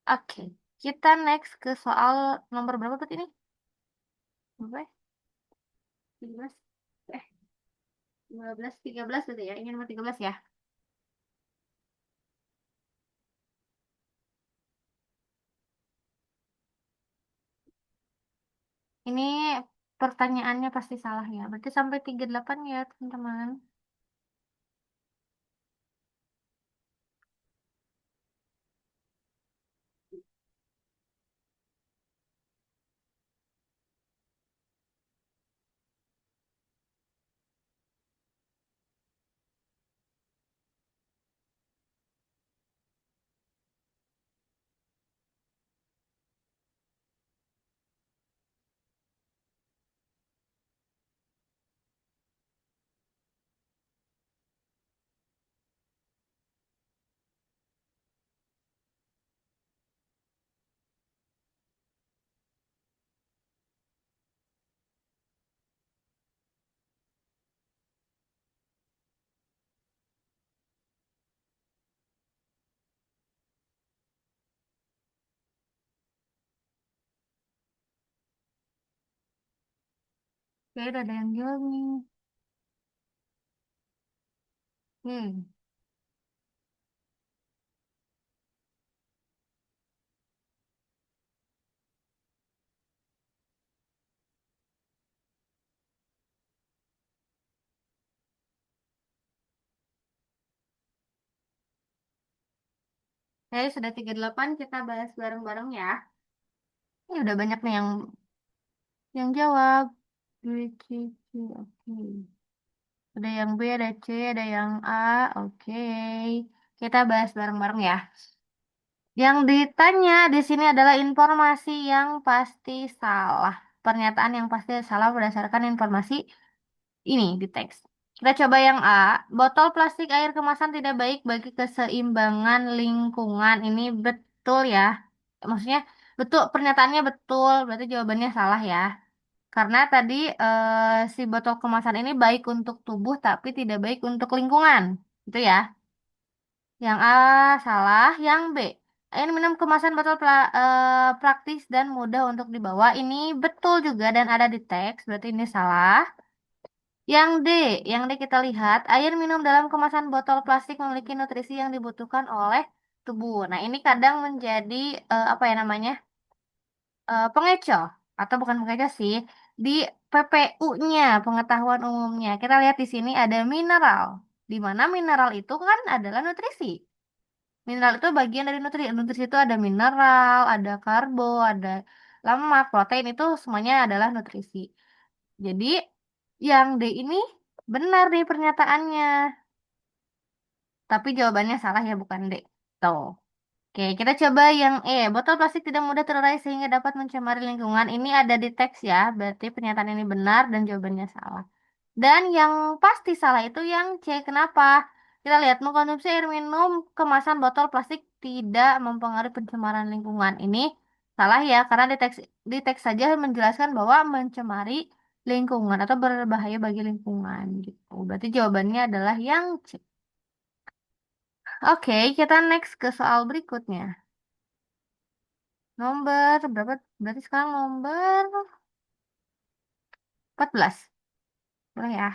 Oke, kita next ke soal nomor berapa berarti ini? Berapa ya? 13? Eh, 15, 13 berarti ya. Ini nomor 13 ya. Ini pertanyaannya pasti salah ya. Berarti sampai 38 ya, teman-teman. Oke, udah ada yang jawab nih. Hmm. Oke, sudah 38 kita bahas bareng-bareng ya. Ini udah banyak nih yang jawab. B, C, C, oke. Ada yang B, ada C, ada yang A. Oke. Kita bahas bareng-bareng ya. Yang ditanya di sini adalah informasi yang pasti salah. Pernyataan yang pasti salah berdasarkan informasi ini di teks. Kita coba yang A. Botol plastik air kemasan tidak baik bagi keseimbangan lingkungan. Ini betul ya. Maksudnya betul, pernyataannya betul. Berarti jawabannya salah ya. Karena tadi si botol kemasan ini baik untuk tubuh tapi tidak baik untuk lingkungan. Itu ya. Yang A salah, yang B. Air minum kemasan praktis dan mudah untuk dibawa. Ini betul juga dan ada di teks, berarti ini salah. Yang D, yang D kita lihat, air minum dalam kemasan botol plastik memiliki nutrisi yang dibutuhkan oleh tubuh. Nah, ini kadang menjadi apa ya namanya? Pengecoh atau bukan pengecoh sih, di PPU-nya, pengetahuan umumnya. Kita lihat di sini ada mineral. Di mana mineral itu kan adalah nutrisi. Mineral itu bagian dari nutrisi. Nutrisi itu ada mineral, ada karbo, ada lemak, protein itu semuanya adalah nutrisi. Jadi yang D ini benar nih pernyataannya. Tapi jawabannya salah ya bukan D. Tuh. Oke, kita coba yang E. Botol plastik tidak mudah terurai sehingga dapat mencemari lingkungan. Ini ada di teks ya. Berarti pernyataan ini benar dan jawabannya salah. Dan yang pasti salah itu yang C. Kenapa? Kita lihat mengkonsumsi air minum kemasan botol plastik tidak mempengaruhi pencemaran lingkungan. Ini salah ya karena di teks saja menjelaskan bahwa mencemari lingkungan atau berbahaya bagi lingkungan gitu. Berarti jawabannya adalah yang C. Oke, kita next ke soal berikutnya. Nomor berapa? Berarti sekarang nomor 14. Boleh ya?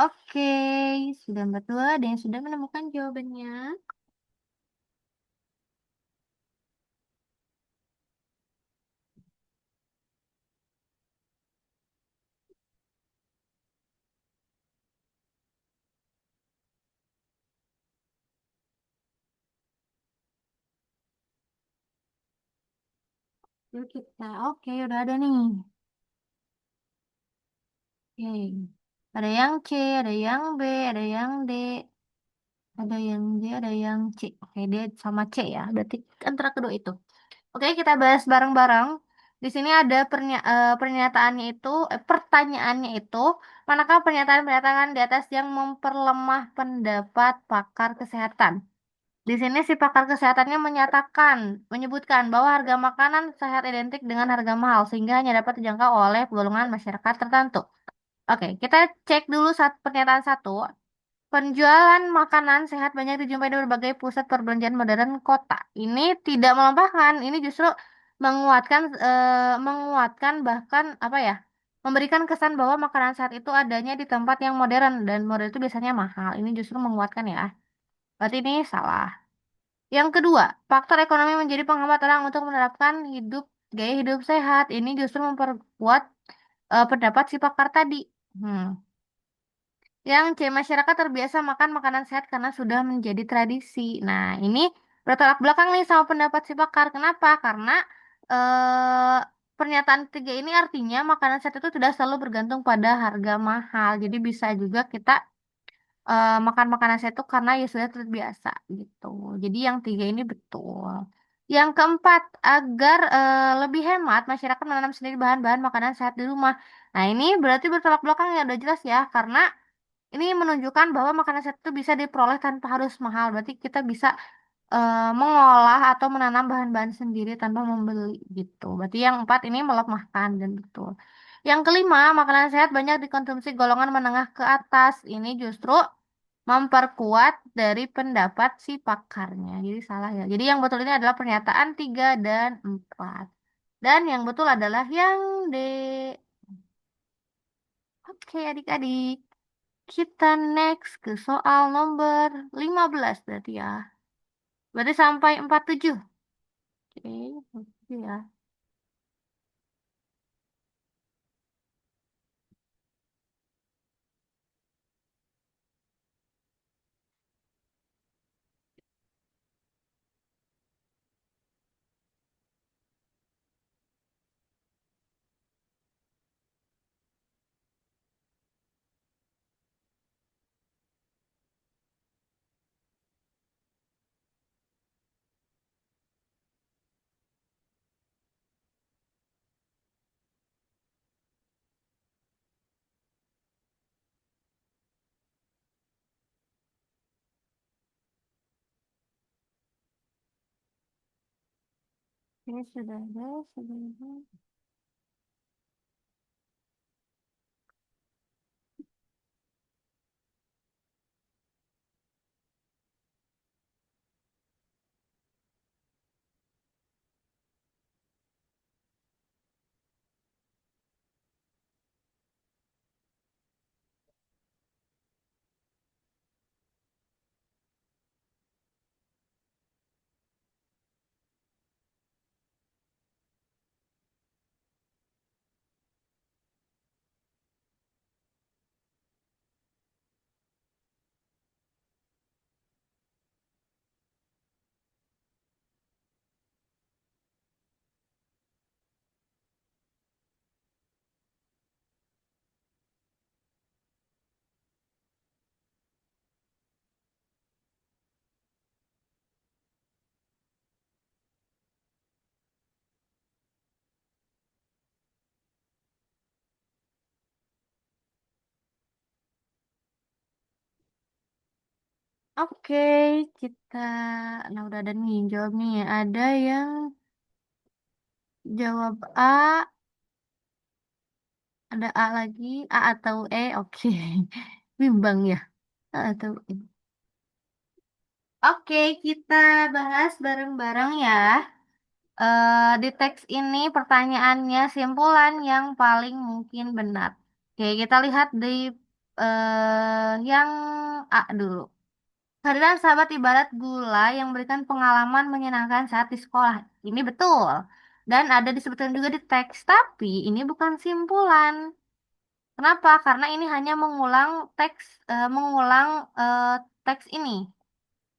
Oke, sudah berdua ada yang sudah menemukan jawabannya. Yuk kita, oke, udah ada nih. Oke. Ada yang C, ada yang B, ada yang D, ada yang D, ada yang C. Oke, D sama C ya. Berarti antara kedua itu. Oke, kita bahas bareng-bareng. Di sini ada pernyataannya itu, pertanyaannya itu, manakah pernyataan-pernyataan di atas yang memperlemah pendapat pakar kesehatan? Di sini si pakar kesehatannya menyebutkan bahwa harga makanan sehat identik dengan harga mahal sehingga hanya dapat dijangkau oleh golongan masyarakat tertentu. Oke, kita cek dulu pernyataan satu. Penjualan makanan sehat banyak dijumpai di berbagai pusat perbelanjaan modern kota. Ini tidak melompat, ini justru menguatkan bahkan apa ya? Memberikan kesan bahwa makanan sehat itu adanya di tempat yang modern dan modern itu biasanya mahal. Ini justru menguatkan ya. Berarti ini salah. Yang kedua, faktor ekonomi menjadi penghambat orang untuk menerapkan gaya hidup sehat. Ini justru memperkuat pendapat si pakar tadi. Hmm. Yang C, masyarakat terbiasa makan makanan sehat karena sudah menjadi tradisi. Nah, ini bertolak belakang nih sama pendapat si pakar. Kenapa? Karena eh, pernyataan ketiga ini artinya makanan sehat itu tidak selalu bergantung pada harga mahal. Jadi bisa juga kita makan makanan sehat itu karena ya sudah terbiasa gitu. Jadi yang tiga ini betul. Yang keempat, agar lebih hemat, masyarakat menanam sendiri bahan-bahan makanan sehat di rumah. Nah, ini berarti bertolak belakang ya udah jelas ya, karena ini menunjukkan bahwa makanan sehat itu bisa diperoleh tanpa harus mahal. Berarti kita bisa mengolah atau menanam bahan-bahan sendiri tanpa membeli gitu. Berarti yang empat ini melemahkan dan betul. Yang kelima, makanan sehat banyak dikonsumsi golongan menengah ke atas. Ini justru memperkuat dari pendapat si pakarnya. Jadi salah ya. Jadi yang betul ini adalah pernyataan 3 dan 4. Dan yang betul adalah yang D. Oke adik-adik. Kita next ke soal nomor 15 berarti ya. Berarti sampai 47. Oke, oke ya. Ini sudah ada, sudah ada. Oke, kita, nah udah ada nih jawab nih. Ada yang jawab A, ada A lagi, A atau E. Oke, bimbang ya. A atau E. Oke, kita bahas bareng-bareng ya. Di teks ini pertanyaannya simpulan yang paling mungkin benar. Oke, kita lihat di Yang A dulu. Kehadiran sahabat ibarat gula yang memberikan pengalaman menyenangkan saat di sekolah. Ini betul. Dan ada disebutkan juga di teks, tapi ini bukan simpulan. Kenapa? Karena ini hanya mengulang teks, mengulang eh, teks ini,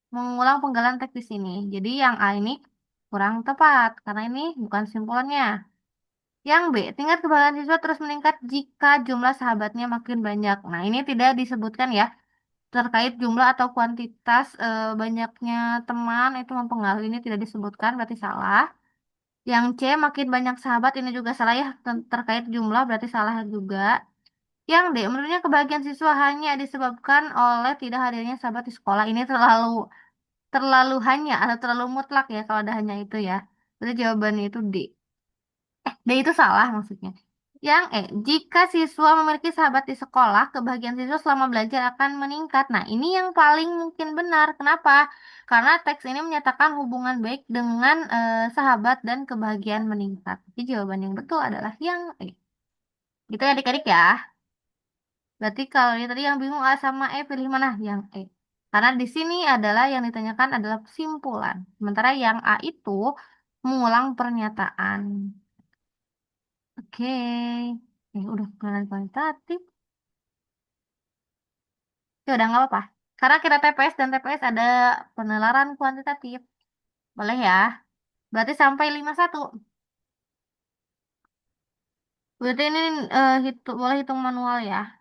mengulang penggalan teks di sini. Jadi yang A ini kurang tepat, karena ini bukan simpulannya. Yang B, tingkat kebahagiaan siswa terus meningkat jika jumlah sahabatnya makin banyak. Nah, ini tidak disebutkan ya terkait jumlah atau kuantitas banyaknya teman itu mempengaruhi ini tidak disebutkan berarti salah. Yang C makin banyak sahabat ini juga salah ya terkait jumlah berarti salah juga. Yang D menurutnya kebahagiaan siswa hanya disebabkan oleh tidak hadirnya sahabat di sekolah ini terlalu terlalu hanya atau terlalu mutlak ya kalau ada hanya itu ya. Berarti jawabannya itu D. D itu salah maksudnya. Yang E, jika siswa memiliki sahabat di sekolah, kebahagiaan siswa selama belajar akan meningkat. Nah, ini yang paling mungkin benar. Kenapa? Karena teks ini menyatakan hubungan baik dengan sahabat dan kebahagiaan meningkat. Jadi jawaban yang betul adalah yang E. Gitu ya adik-adik ya. Berarti kalau yang tadi yang bingung A sama E pilih mana? Yang E. Karena di sini adalah yang ditanyakan adalah kesimpulan. Sementara yang A itu mengulang pernyataan. Oke. Udah pengenalan kualitatif. Ya udah nggak apa-apa. Karena kita TPS dan TPS ada penelaran kuantitatif. Boleh ya. Berarti sampai 51. Berarti ini boleh hitung manual ya.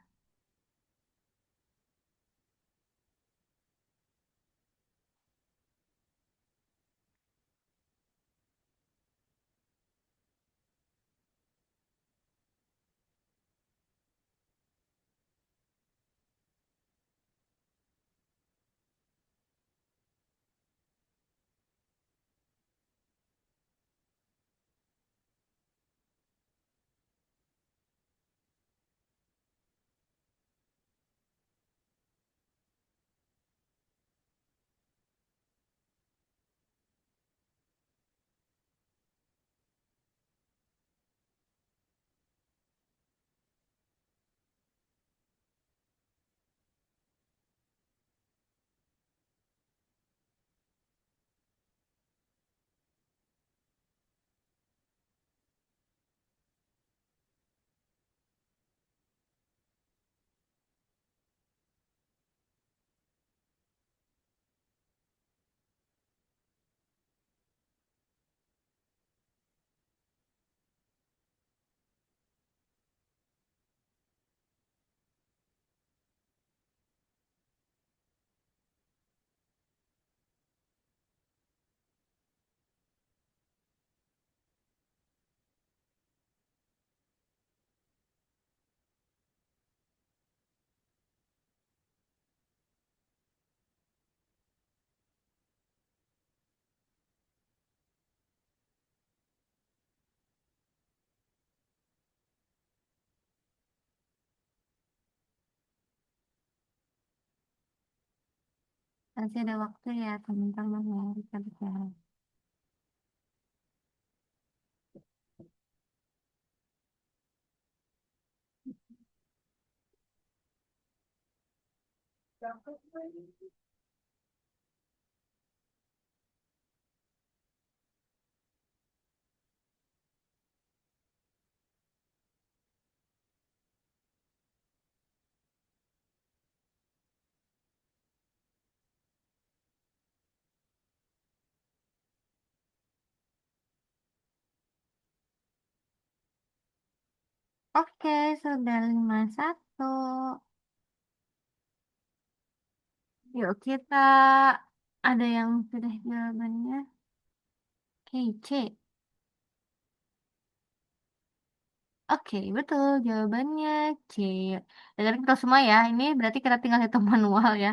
Masih ada waktu ya teman-teman ya. Kita bicara. Oke, sudah 51. Yuk kita ada yang sudah jawabannya. Oke, C. Oke, betul. Jawabannya C. Dan kita semua ya, ini berarti kita tinggal hitung manual ya.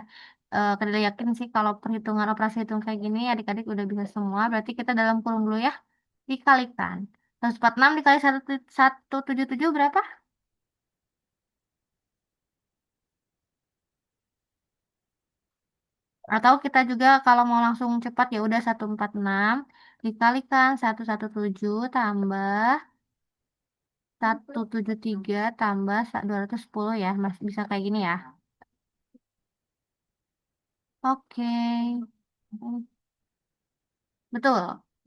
Kita yakin sih kalau perhitungan operasi hitung kayak gini, adik-adik udah bisa semua. Berarti kita dalam kurung dulu ya. Dikalikan. 146 dikali 177 berapa? Atau kita juga kalau mau langsung cepat ya udah 146 dikalikan 117 tambah 173 tambah 210 ya, Mas. Bisa kayak gini ya. Oke. Betul.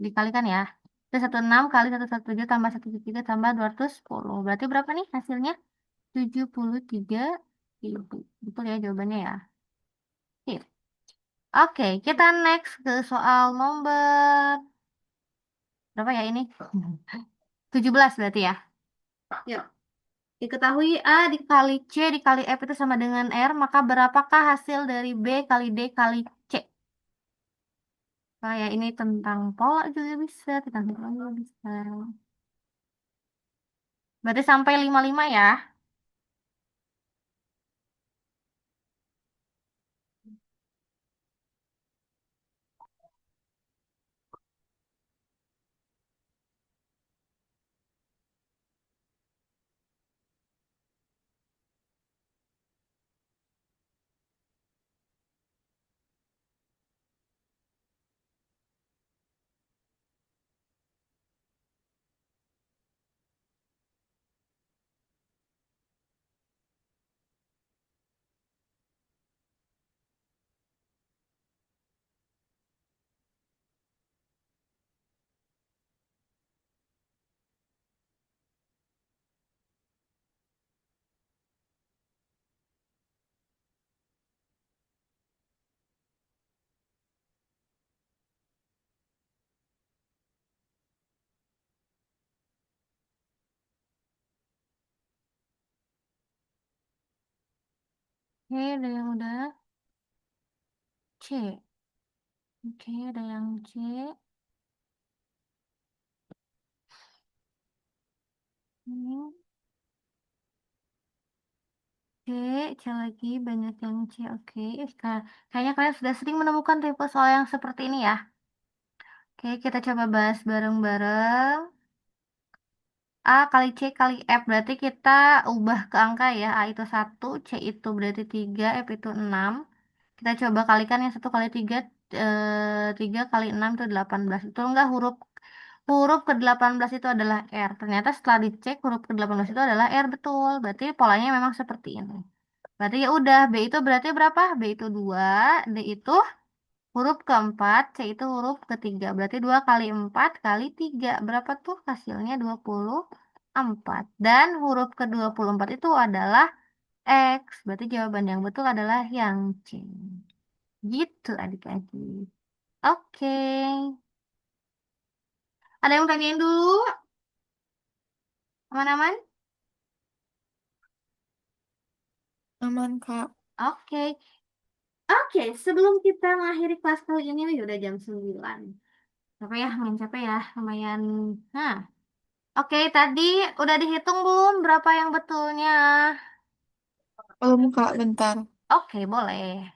Dikalikan ya. Itu 16 kali 117 tambah 173 tambah 210. Berarti berapa nih hasilnya? 73.000. Betul ya jawabannya ya. Sip. Oke, kita next ke soal nomor berapa ya ini? 17 berarti ya. Yuk. Diketahui A dikali C dikali F itu sama dengan R, maka berapakah hasil dari B kali D kali C? Kayak ini tentang pola juga bisa, tentang pola juga bisa. Berarti sampai 55 ya. Oke, ada yang udah C. Oke, ada yang C. Ini C, C lagi banyak yang C. Oke, kayaknya kalian sudah sering menemukan tipe soal yang seperti ini ya. Oke, kita coba bahas bareng-bareng. A kali C kali F berarti kita ubah ke angka ya. A itu 1, C itu berarti 3, F itu 6. Kita coba kalikan yang 1 kali 3, 3 kali 6 itu 18. Itu enggak huruf huruf ke-18 itu adalah R. Ternyata setelah dicek huruf ke-18 itu adalah R betul. Berarti polanya memang seperti ini. Berarti ya udah B itu berarti berapa? B itu 2, D itu huruf keempat, C itu huruf ketiga. Berarti 2 kali 4 kali 3. Berapa tuh hasilnya? 24. Dan huruf ke-24 itu adalah X. Berarti jawaban yang betul adalah yang C. Gitu adik-adik. Oke. Ada yang tanyain dulu? Aman-aman? Aman, Kak. Oke. Oke, sebelum kita mengakhiri kelas kali ini, udah jam 9. Capek ya, main capek ya. Lumayan. Nah, oke, tadi udah dihitung belum berapa yang betulnya? Belum, Kak, bentar. Oke, boleh.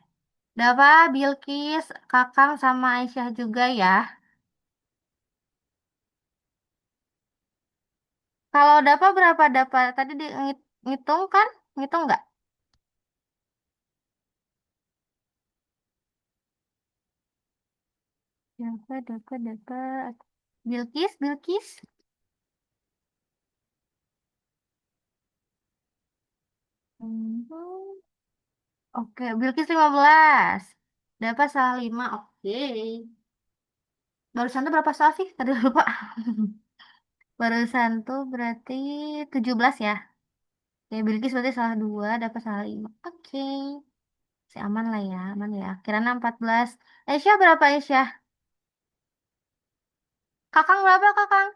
Dapa, Bilkis, Kakang, sama Aisyah juga ya. Kalau Dapa berapa Dapa? Tadi ngitung kan? Ngitung nggak? Dapa. Bilkis. Hmm. Oke, Bilkis 15. Dapa salah 5. Oke. Barusan tuh berapa salah sih? Tadi lupa. Barusan tuh berarti 17 ya. Oke, Bilkis berarti salah 2, Dapa salah 5. Oke. Si aman lah ya, aman ya. Kirana 14. Aisyah berapa Aisyah? Kakang berapa Kakang?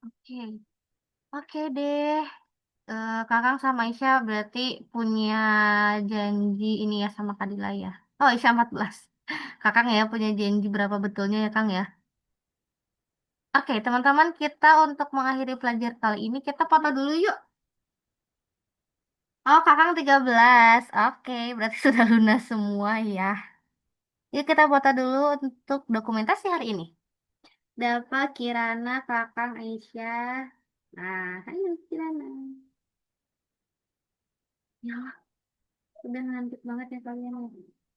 Oke. Oke deh. Kakang sama Aisyah berarti punya janji ini ya sama Kadila ya. Oh, Aisyah 14. Kakang ya punya janji berapa betulnya ya Kang ya. Oke, teman-teman kita untuk mengakhiri pelajaran kali ini kita foto dulu yuk. Oh, Kakang 13. Oke, berarti sudah lunas semua ya. Yuk kita foto dulu untuk dokumentasi hari ini. Dapat Kirana, Kakang, Aisyah. Nah, ayo Kirana. Ya, udah ngantuk banget ya kalian.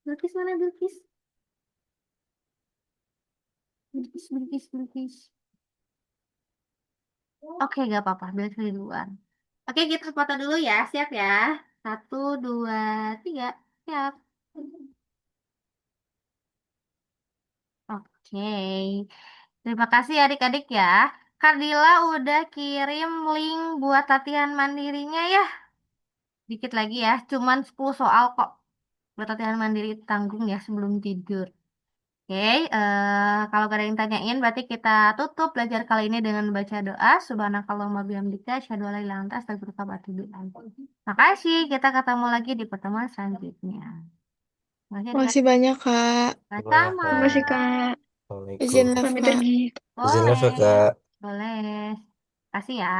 Bilkis mana Bilkis? Bilkis, Bilkis, Bilkis. Oke, gak apa-apa. Bilkis duluan. Oke, kita foto dulu ya. Siap ya. Satu, dua, tiga. Siap. Oke. Terima kasih adik-adik ya. Kardila udah kirim link buat latihan mandirinya ya. Dikit lagi ya. Cuman 10 soal kok. Buat latihan mandiri tanggung ya sebelum tidur. Oke, kalau gak ada yang tanyain, berarti kita tutup belajar kali ini dengan baca doa. Subhanakallahumma bihamdika, asyhadu an la ilaha illa anta, astaghfiruka wa atubu ilaik. Makasih, kita ketemu lagi di pertemuan selanjutnya. Makasih Makasih adik-adik. banyak, Kak. Sama. Sama-sama. Makasih, Kak. Assalamualaikum. Izin live, Pamit Kak. lagi. Izin live ya, Boleh, Kak. boleh. Kasih ya.